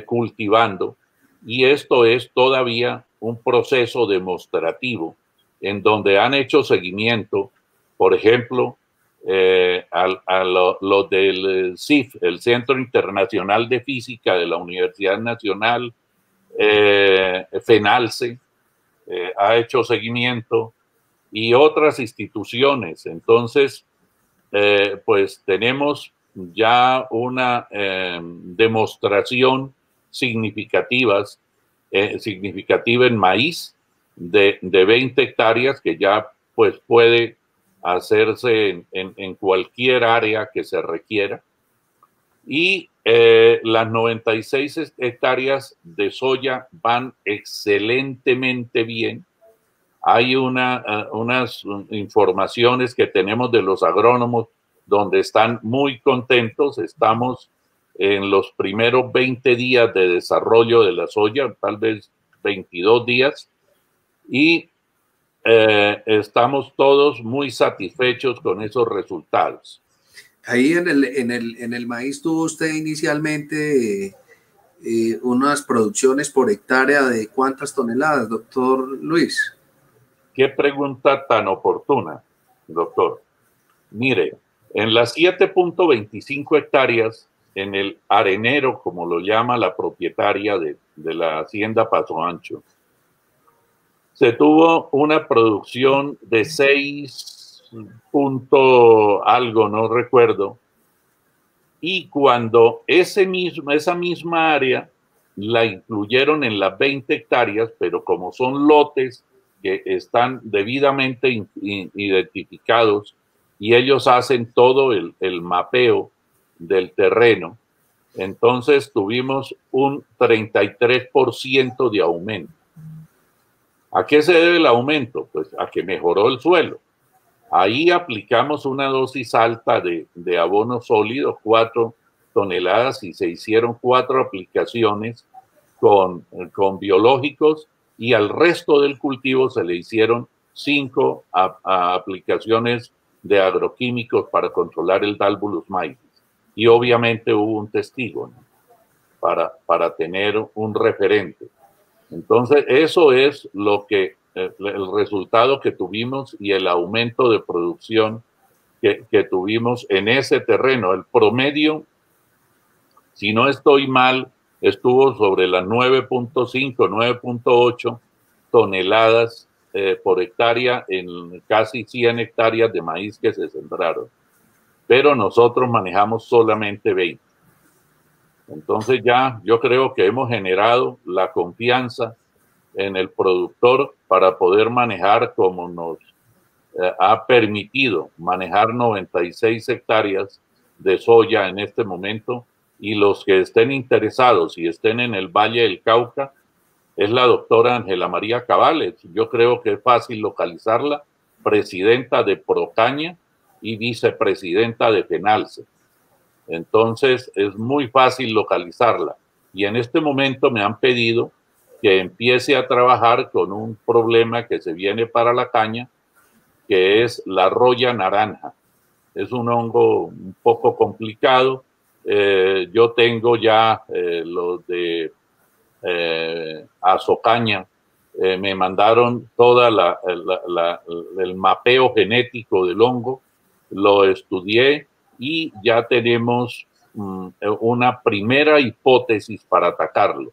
cultivando, y esto es todavía un proceso demostrativo en donde han hecho seguimiento, por ejemplo, lo del CIF, el Centro Internacional de Física de la Universidad Nacional, FENALCE, ha hecho seguimiento, y otras instituciones. Entonces, pues tenemos ya una demostración significativa en maíz de 20 hectáreas que ya pues puede hacerse en cualquier área que se requiera. Y las 96 hectáreas de soya van excelentemente bien. Hay unas informaciones que tenemos de los agrónomos donde están muy contentos. Estamos en los primeros 20 días de desarrollo de la soya, tal vez 22 días, y estamos todos muy satisfechos con esos resultados. Ahí en el maíz tuvo usted inicialmente unas producciones por hectárea de ¿cuántas toneladas, doctor Luis? Qué pregunta tan oportuna, doctor. Mire, en las 7.25 hectáreas, en el arenero, como lo llama la propietaria de la hacienda Paso Ancho, se tuvo una producción de 6 punto algo, no recuerdo, y cuando esa misma área la incluyeron en las 20 hectáreas, pero como son lotes que están debidamente identificados y ellos hacen todo el mapeo del terreno, entonces tuvimos un 33% de aumento. ¿A qué se debe el aumento? Pues a que mejoró el suelo. Ahí aplicamos una dosis alta de abono sólido, 4 toneladas, y se hicieron 4 aplicaciones con biológicos, y al resto del cultivo se le hicieron 5 aplicaciones de agroquímicos para controlar el Dalbulus maitis. Y obviamente hubo un testigo, ¿no? para tener un referente. Entonces, eso es lo que el resultado que tuvimos y el aumento de producción que tuvimos en ese terreno. El promedio, si no estoy mal, estuvo sobre las 9.5, 9.8 toneladas por hectárea en casi 100 hectáreas de maíz que se sembraron. Pero nosotros manejamos solamente 20. Entonces ya yo creo que hemos generado la confianza en el productor para poder manejar como nos ha permitido manejar 96 hectáreas de soya en este momento, y los que estén interesados y estén en el Valle del Cauca es la doctora Ángela María Cabales. Yo creo que es fácil localizarla, presidenta de Procaña y vicepresidenta de FENALCE. Entonces es muy fácil localizarla, y en este momento me han pedido que empiece a trabajar con un problema que se viene para la caña, que es la roya naranja. Es un hongo un poco complicado. Yo tengo ya los de Azocaña. Me mandaron toda el mapeo genético del hongo, lo estudié y ya tenemos una primera hipótesis para atacarlo.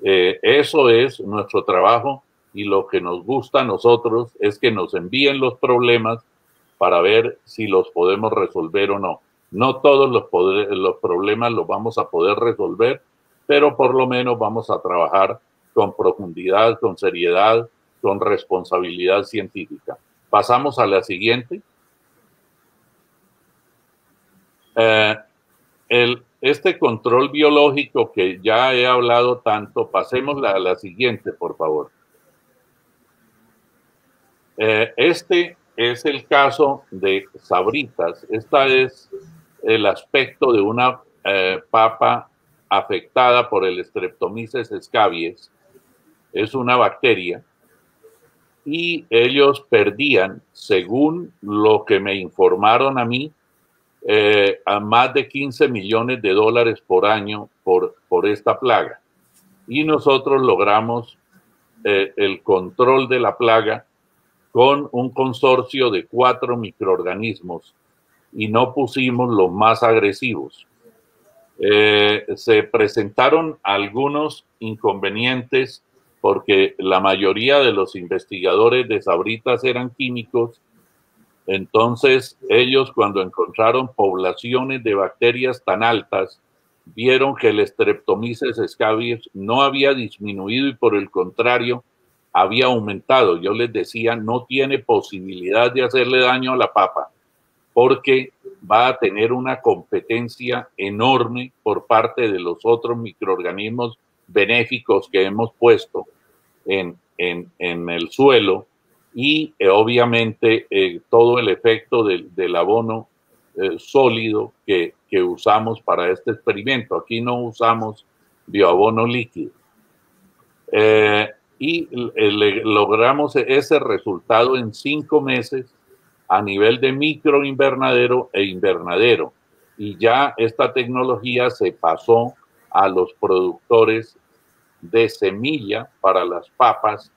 Eso es nuestro trabajo, y lo que nos gusta a nosotros es que nos envíen los problemas para ver si los podemos resolver o no. No todos los problemas los vamos a poder resolver, pero por lo menos vamos a trabajar con profundidad, con seriedad, con responsabilidad científica. Pasamos a la siguiente. este control biológico que ya he hablado tanto, pasemos a la siguiente, por favor. Este es el caso de Sabritas. Este es el aspecto de una papa afectada por el Streptomyces scabies. Es una bacteria y ellos perdían, según lo que me informaron a mí, a más de 15 millones de dólares por año por esta plaga. Y nosotros logramos el control de la plaga con un consorcio de 4 microorganismos y no pusimos los más agresivos. Se presentaron algunos inconvenientes porque la mayoría de los investigadores de Sabritas eran químicos. Entonces ellos, cuando encontraron poblaciones de bacterias tan altas, vieron que el Streptomyces scabies no había disminuido y por el contrario había aumentado. Yo les decía, no tiene posibilidad de hacerle daño a la papa porque va a tener una competencia enorme por parte de los otros microorganismos benéficos que hemos puesto en el suelo y obviamente todo el efecto del abono sólido que usamos para este experimento. Aquí no usamos bioabono líquido. Y logramos ese resultado en 5 meses a nivel de microinvernadero e invernadero. Y ya esta tecnología se pasó a los productores de semilla para las papas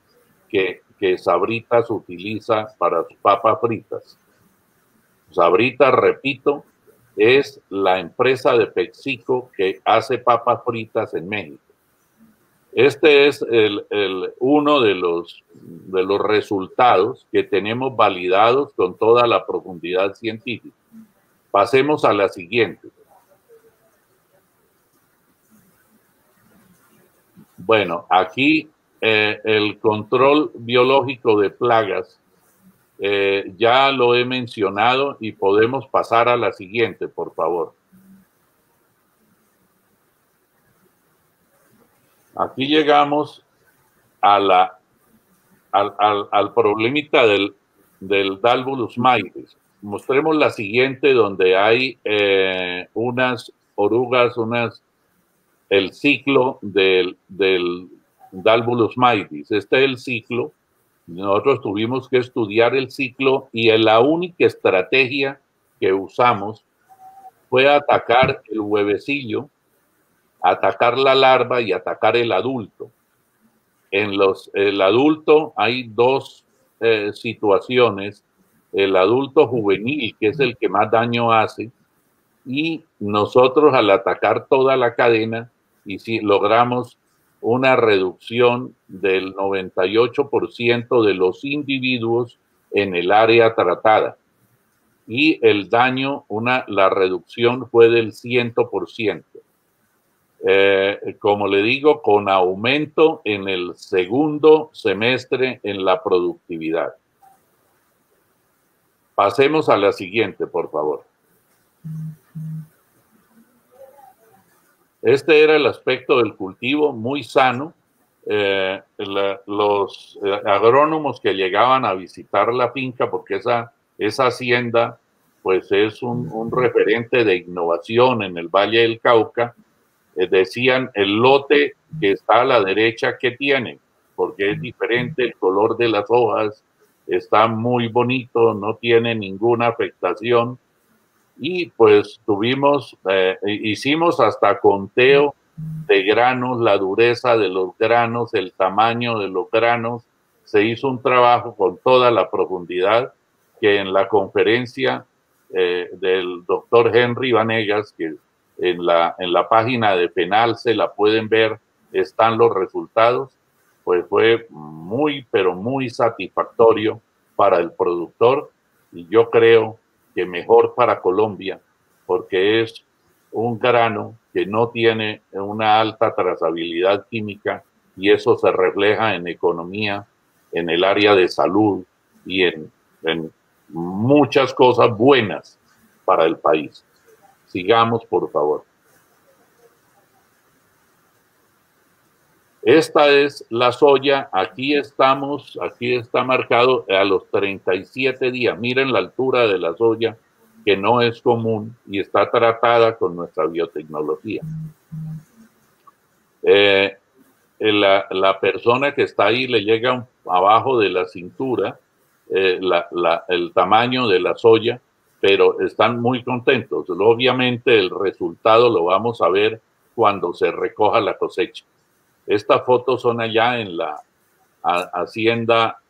que Sabritas utiliza para sus papas fritas. Sabritas, repito, es la empresa de PepsiCo que hace papas fritas en México. Este es uno de los resultados que tenemos validados con toda la profundidad científica. Pasemos a la siguiente. Bueno, aquí el control biológico de plagas ya lo he mencionado y podemos pasar a la siguiente, por favor. Aquí llegamos a al problemita del Dalbulus maitis. Mostremos la siguiente donde hay unas orugas, el ciclo del Dalbulus maitis. Este es el ciclo. Nosotros tuvimos que estudiar el ciclo y la única estrategia que usamos fue atacar el huevecillo, atacar la larva y atacar el adulto. En el adulto hay dos situaciones. El adulto juvenil, que es el que más daño hace, y nosotros al atacar toda la cadena, y si logramos una reducción del 98% de los individuos en el área tratada. Y el daño, la reducción fue del 100%. Como le digo, con aumento en el segundo semestre en la productividad. Pasemos a la siguiente, por favor. Este era el aspecto del cultivo, muy sano. Los agrónomos que llegaban a visitar la finca, porque esa hacienda pues es un referente de innovación en el Valle del Cauca, decían el lote que está a la derecha, ¿qué tiene? Porque es diferente, el color de las hojas está muy bonito, no tiene ninguna afectación. Y pues hicimos hasta conteo de granos, la dureza de los granos, el tamaño de los granos. Se hizo un trabajo con toda la profundidad que en la conferencia del doctor Henry Vanegas, que en la página de Penal se la pueden ver, están los resultados, pues fue muy, pero muy satisfactorio para el productor y yo creo que mejor para Colombia, porque es un grano que no tiene una alta trazabilidad química y eso se refleja en economía, en el área de salud y en muchas cosas buenas para el país. Sigamos, por favor. Esta es la soya. Aquí estamos, aquí está marcado a los 37 días. Miren la altura de la soya, que no es común y está tratada con nuestra biotecnología. La persona que está ahí le llega abajo de la cintura el tamaño de la soya, pero están muy contentos. Obviamente el resultado lo vamos a ver cuando se recoja la cosecha. Estas fotos son allá en la hacienda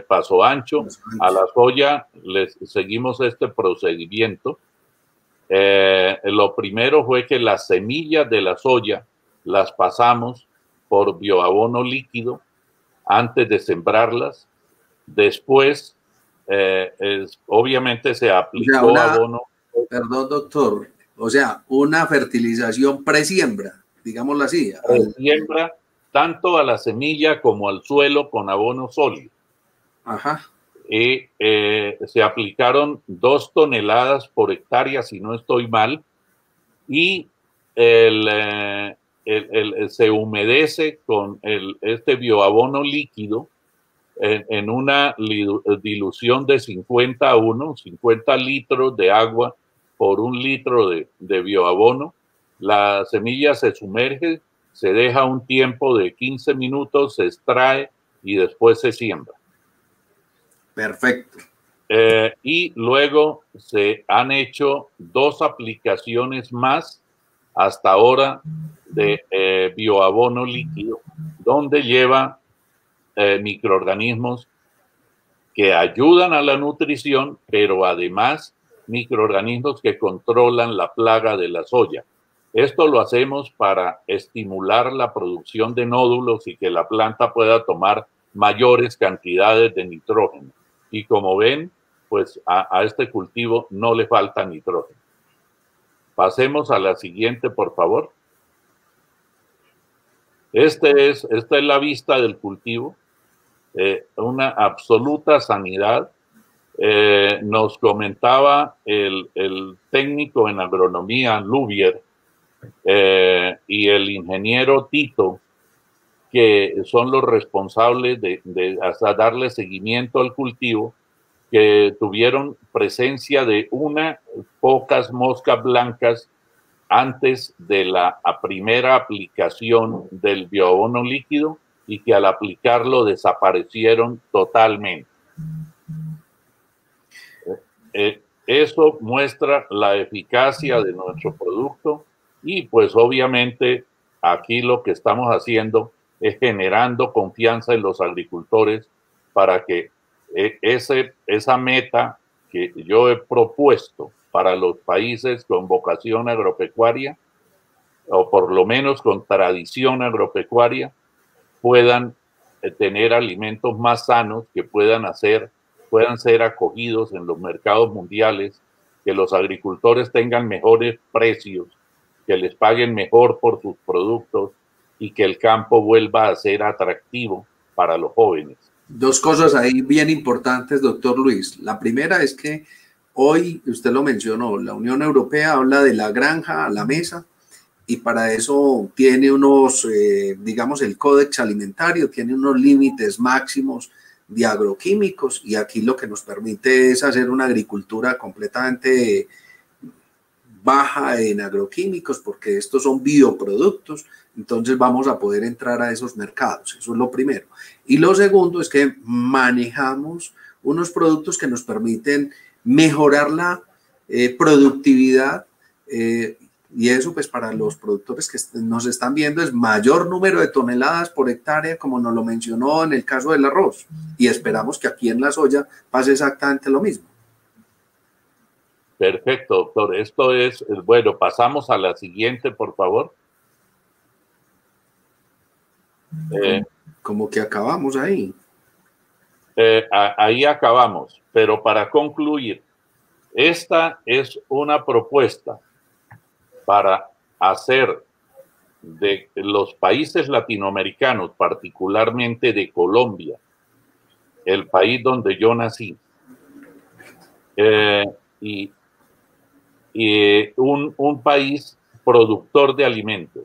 Paso Ancho. A la soya les seguimos este procedimiento. Lo primero fue que las semillas de la soya las pasamos por bioabono líquido antes de sembrarlas. Después, obviamente se aplicó abono. Perdón, doctor. O sea, una fertilización presiembra, digámoslo así. Presiembra tanto a la semilla como al suelo con abono sólido. Ajá. Y se aplicaron 2 toneladas por hectárea, si no estoy mal, y se humedece con este bioabono líquido en una dilución de 50:1, 50 litros de agua por 1 litro de bioabono. La semilla se sumerge, se deja un tiempo de 15 minutos, se extrae y después se siembra. Perfecto. Y luego se han hecho 2 aplicaciones más hasta ahora de bioabono líquido, donde lleva microorganismos que ayudan a la nutrición, pero además microorganismos que controlan la plaga de la soya. Esto lo hacemos para estimular la producción de nódulos y que la planta pueda tomar mayores cantidades de nitrógeno. Y como ven, pues a este cultivo no le falta nitrógeno. Pasemos a la siguiente, por favor. Esta es la vista del cultivo. Una absoluta sanidad. Nos comentaba el técnico en agronomía, Lubier, y el ingeniero Tito, que son los responsables de hasta darle seguimiento al cultivo, que tuvieron presencia de pocas moscas blancas antes de la primera aplicación del bioabono líquido y que al aplicarlo desaparecieron totalmente. Eso muestra la eficacia de nuestro producto y pues obviamente aquí lo que estamos haciendo es generando confianza en los agricultores para que esa meta que yo he propuesto para los países con vocación agropecuaria o por lo menos con tradición agropecuaria puedan tener alimentos más sanos que puedan ser acogidos en los mercados mundiales, que los agricultores tengan mejores precios, que les paguen mejor por sus productos y que el campo vuelva a ser atractivo para los jóvenes. 2 cosas ahí bien importantes, doctor Luis. La primera es que hoy, usted lo mencionó, la Unión Europea habla de la granja a la mesa y para eso tiene unos, digamos, el Códex Alimentario, tiene unos límites máximos de agroquímicos y aquí lo que nos permite es hacer una agricultura completamente baja en agroquímicos porque estos son bioproductos, entonces vamos a poder entrar a esos mercados, eso es lo primero. Y lo segundo es que manejamos unos productos que nos permiten mejorar la productividad y eso pues para los productores que nos están viendo es mayor número de toneladas por hectárea como nos lo mencionó en el caso del arroz y esperamos que aquí en la soya pase exactamente lo mismo. Perfecto, doctor. Esto es, bueno, pasamos a la siguiente, por favor. Como que acabamos ahí. Ahí acabamos, pero para concluir, esta es una propuesta para hacer de los países latinoamericanos, particularmente de Colombia, el país donde yo nací, y un país productor de alimentos.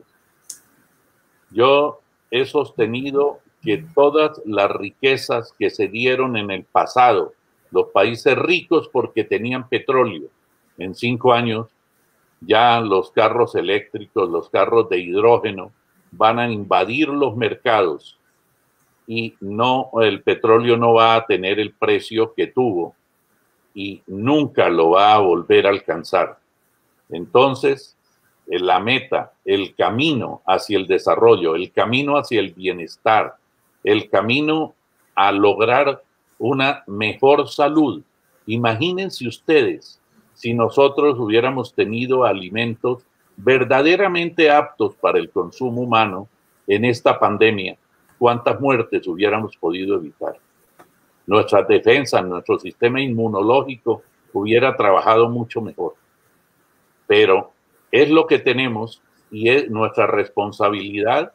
Yo he sostenido que todas las riquezas que se dieron en el pasado, los países ricos porque tenían petróleo, en 5 años ya los carros eléctricos, los carros de hidrógeno van a invadir los mercados y el petróleo no va a tener el precio que tuvo y nunca lo va a volver a alcanzar. Entonces, la meta, el camino hacia el desarrollo, el camino hacia el bienestar, el camino a lograr una mejor salud. Imagínense ustedes si nosotros hubiéramos tenido alimentos verdaderamente aptos para el consumo humano en esta pandemia, cuántas muertes hubiéramos podido evitar. Nuestra defensa, nuestro sistema inmunológico hubiera trabajado mucho mejor. Pero es lo que tenemos y nuestra responsabilidad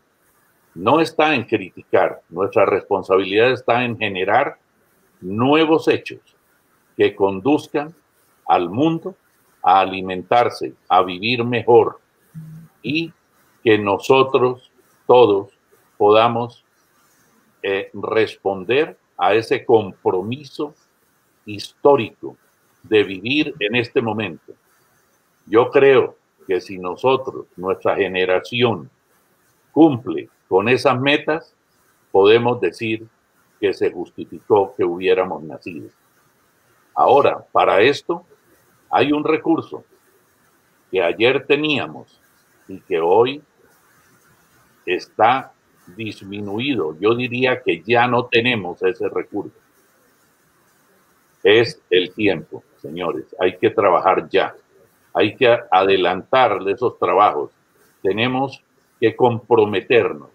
no está en criticar, nuestra responsabilidad está en generar nuevos hechos que conduzcan al mundo a alimentarse, a vivir mejor y que nosotros todos podamos responder a ese compromiso histórico de vivir en este momento. Yo creo que si nosotros, nuestra generación, cumple con esas metas, podemos decir que se justificó que hubiéramos nacido. Ahora, para esto, hay un recurso que ayer teníamos y que hoy está disminuido. Yo diría que ya no tenemos ese recurso. Es el tiempo, señores. Hay que trabajar ya. Hay que adelantar esos trabajos. Tenemos que comprometernos.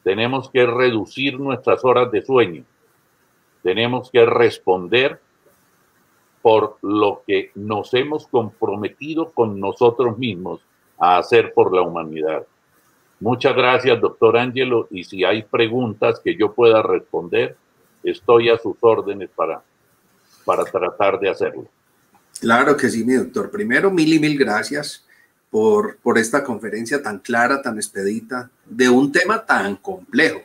Tenemos que reducir nuestras horas de sueño. Tenemos que responder por lo que nos hemos comprometido con nosotros mismos a hacer por la humanidad. Muchas gracias, doctor Angelo, y si hay preguntas que yo pueda responder, estoy a sus órdenes para tratar de hacerlo. Claro que sí, mi doctor. Primero, mil gracias por esta conferencia tan clara, tan expedita, de un tema tan complejo.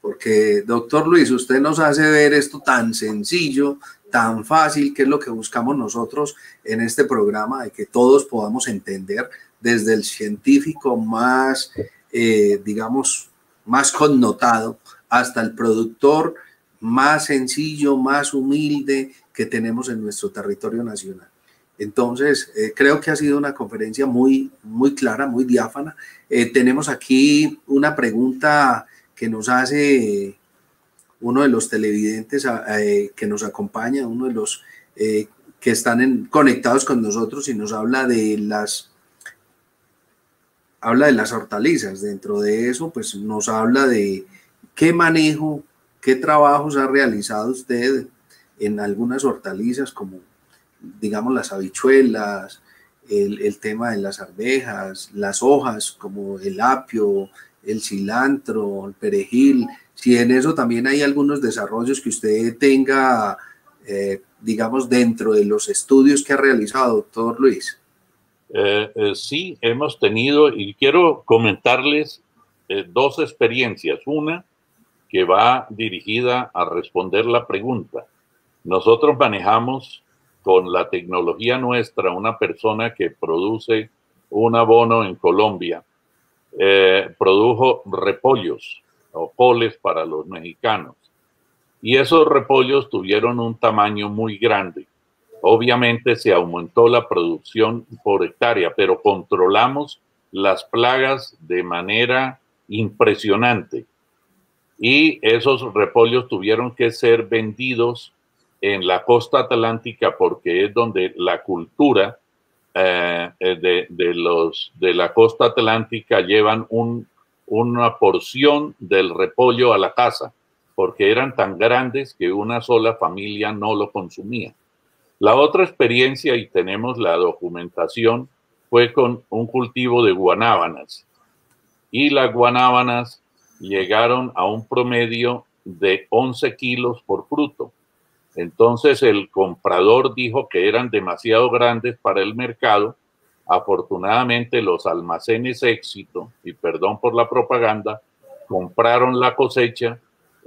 Porque, doctor Luis, usted nos hace ver esto tan sencillo, tan fácil, que es lo que buscamos nosotros en este programa, de que todos podamos entender desde el científico más, digamos, más connotado, hasta el productor más sencillo, más humilde que tenemos en nuestro territorio nacional. Entonces, creo que ha sido una conferencia muy clara, muy diáfana. Tenemos aquí una pregunta que nos hace uno de los televidentes que nos acompaña, uno de los que están conectados con nosotros, y nos habla de las hortalizas. Dentro de eso, pues nos habla de qué manejo, qué trabajos ha realizado usted en algunas hortalizas, como digamos las habichuelas, el tema de las arvejas, las hojas como el apio, el cilantro, el perejil. Si en eso también hay algunos desarrollos que usted tenga, digamos, dentro de los estudios que ha realizado, doctor Luis. Sí, hemos tenido, y quiero comentarles dos experiencias. Una que va dirigida a responder la pregunta. Nosotros manejamos con la tecnología nuestra una persona que produce un abono en Colombia. Produjo repollos o coles para los mexicanos. Y esos repollos tuvieron un tamaño muy grande. Obviamente se aumentó la producción por hectárea, pero controlamos las plagas de manera impresionante. Y esos repollos tuvieron que ser vendidos en la costa atlántica porque es donde la cultura de la costa atlántica llevan una porción del repollo a la casa porque eran tan grandes que una sola familia no lo consumía. La otra experiencia, y tenemos la documentación, fue con un cultivo de guanábanas. Y las guanábanas llegaron a un promedio de 11 kilos por fruto. Entonces el comprador dijo que eran demasiado grandes para el mercado afortunadamente los almacenes Éxito, y perdón por la propaganda, compraron la cosecha,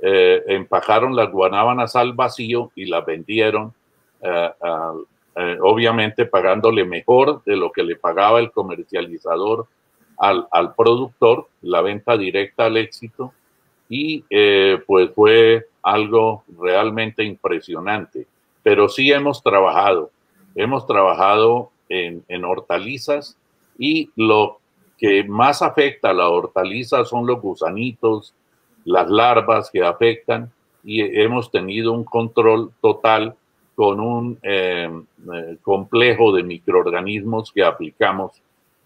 empacaron las guanábanas al vacío y las vendieron, obviamente pagándole mejor de lo que le pagaba el comercializador al productor, la venta directa al Éxito, y pues fue algo realmente impresionante. Pero sí hemos trabajado en hortalizas, y lo que más afecta a la hortaliza son los gusanitos, las larvas que afectan, y hemos tenido un control total con un complejo de microorganismos que aplicamos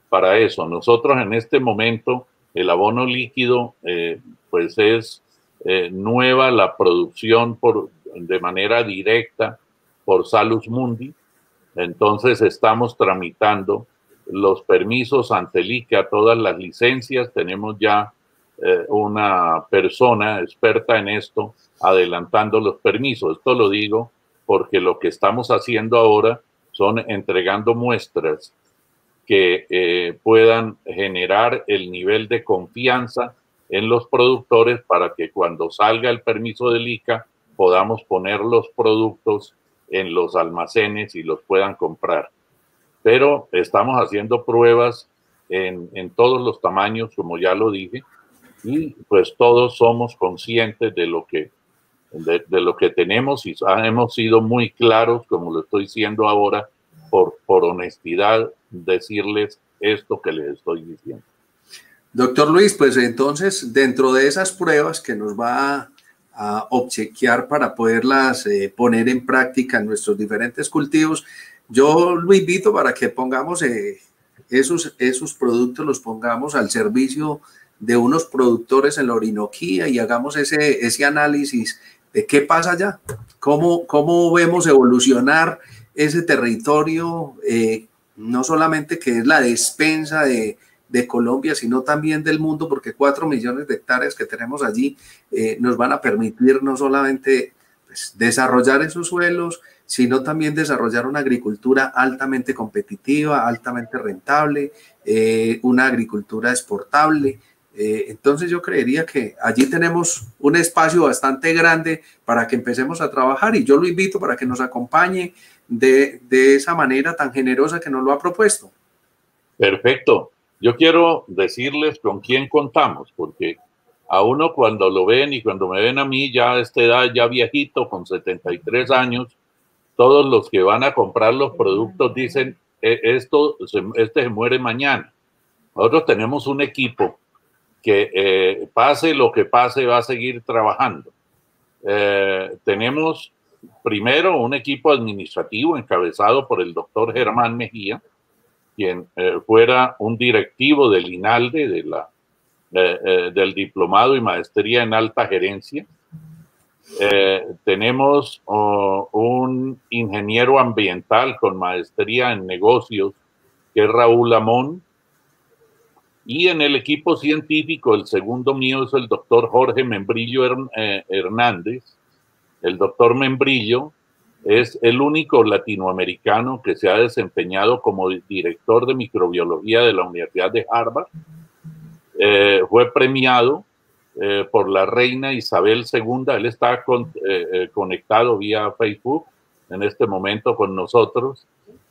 para eso. Nosotros en este momento, el abono líquido, pues es nueva la producción de manera directa por Salus Mundi. Entonces estamos tramitando los permisos ante el ICA, todas las licencias. Tenemos ya una persona experta en esto adelantando los permisos. Esto lo digo porque lo que estamos haciendo ahora son entregando muestras que puedan generar el nivel de confianza en los productores para que cuando salga el permiso del ICA podamos poner los productos en los almacenes y los puedan comprar. Pero estamos haciendo pruebas en todos los tamaños, como ya lo dije, y pues todos somos conscientes de lo que tenemos, y hemos sido muy claros, como lo estoy diciendo ahora, por honestidad, decirles esto que les estoy diciendo. Doctor Luis, pues entonces dentro de esas pruebas que nos va a obsequiar para poderlas poner en práctica en nuestros diferentes cultivos, yo lo invito para que pongamos esos productos, los pongamos al servicio de unos productores en la Orinoquía y hagamos ese análisis de qué pasa allá, cómo vemos evolucionar ese territorio, no solamente que es la despensa de Colombia, sino también del mundo, porque 4 millones de hectáreas que tenemos allí nos van a permitir no solamente pues, desarrollar esos suelos, sino también desarrollar una agricultura altamente competitiva, altamente rentable, una agricultura exportable. Entonces yo creería que allí tenemos un espacio bastante grande para que empecemos a trabajar, y yo lo invito para que nos acompañe de esa manera tan generosa que nos lo ha propuesto. Perfecto. Yo quiero decirles con quién contamos, porque a uno cuando lo ven y cuando me ven a mí ya a esta edad, ya viejito, con 73 años, todos los que van a comprar los productos dicen, este se muere mañana. Nosotros tenemos un equipo que pase lo que pase va a seguir trabajando. Tenemos primero un equipo administrativo encabezado por el doctor Germán Mejía, quien fuera un directivo del INALDE, del diplomado y maestría en alta gerencia. Tenemos un ingeniero ambiental con maestría en negocios, que es Raúl Amón. Y en el equipo científico, el segundo mío es el doctor Jorge Membrillo Hernández. El doctor Membrillo es el único latinoamericano que se ha desempeñado como director de microbiología de la Universidad de Harvard. Fue premiado por la reina Isabel II. Él está conectado vía Facebook en este momento con nosotros,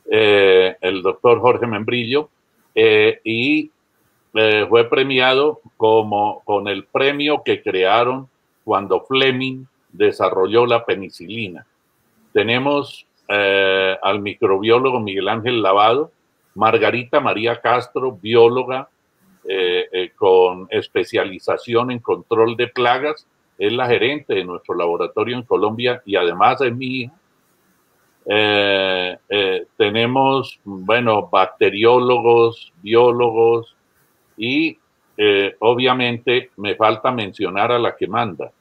el doctor Jorge Membrillo, y fue premiado con el premio que crearon cuando Fleming desarrolló la penicilina. Tenemos al microbiólogo Miguel Ángel Lavado, Margarita María Castro, bióloga con especialización en control de plagas, es la gerente de nuestro laboratorio en Colombia y además es mi hija. Tenemos, bueno, bacteriólogos, biólogos y obviamente me falta mencionar a la que manda.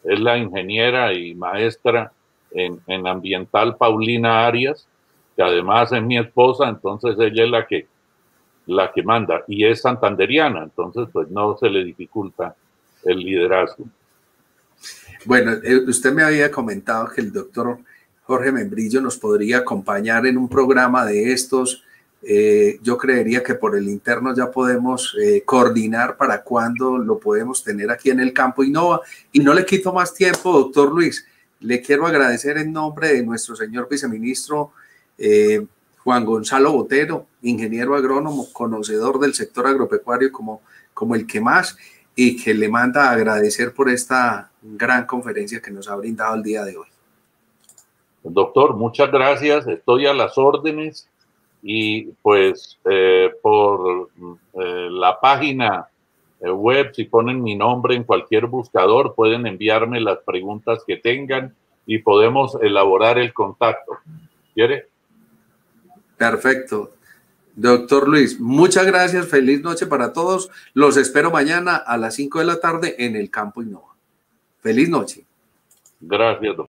Es la ingeniera y maestra en ambiental Paulina Arias, que además es mi esposa, entonces ella es la que manda y es santanderiana, entonces pues no se le dificulta el liderazgo. Bueno, usted me había comentado que el doctor Jorge Membrillo nos podría acompañar en un programa de estos Yo creería que por el interno ya podemos coordinar para cuándo lo podemos tener aquí en el Campo Innova. Y no le quito más tiempo, doctor Luis. Le quiero agradecer en nombre de nuestro señor viceministro Juan Gonzalo Botero, ingeniero agrónomo, conocedor del sector agropecuario como el que más, y que le manda a agradecer por esta gran conferencia que nos ha brindado el día de hoy. Doctor, muchas gracias. Estoy a las órdenes. Y pues por la página web, si ponen mi nombre en cualquier buscador, pueden enviarme las preguntas que tengan y podemos elaborar el contacto. ¿Quiere? Perfecto. Doctor Luis, muchas gracias. Feliz noche para todos. Los espero mañana a las 5 de la tarde en el Campo Innova. Feliz noche. Gracias, doctor.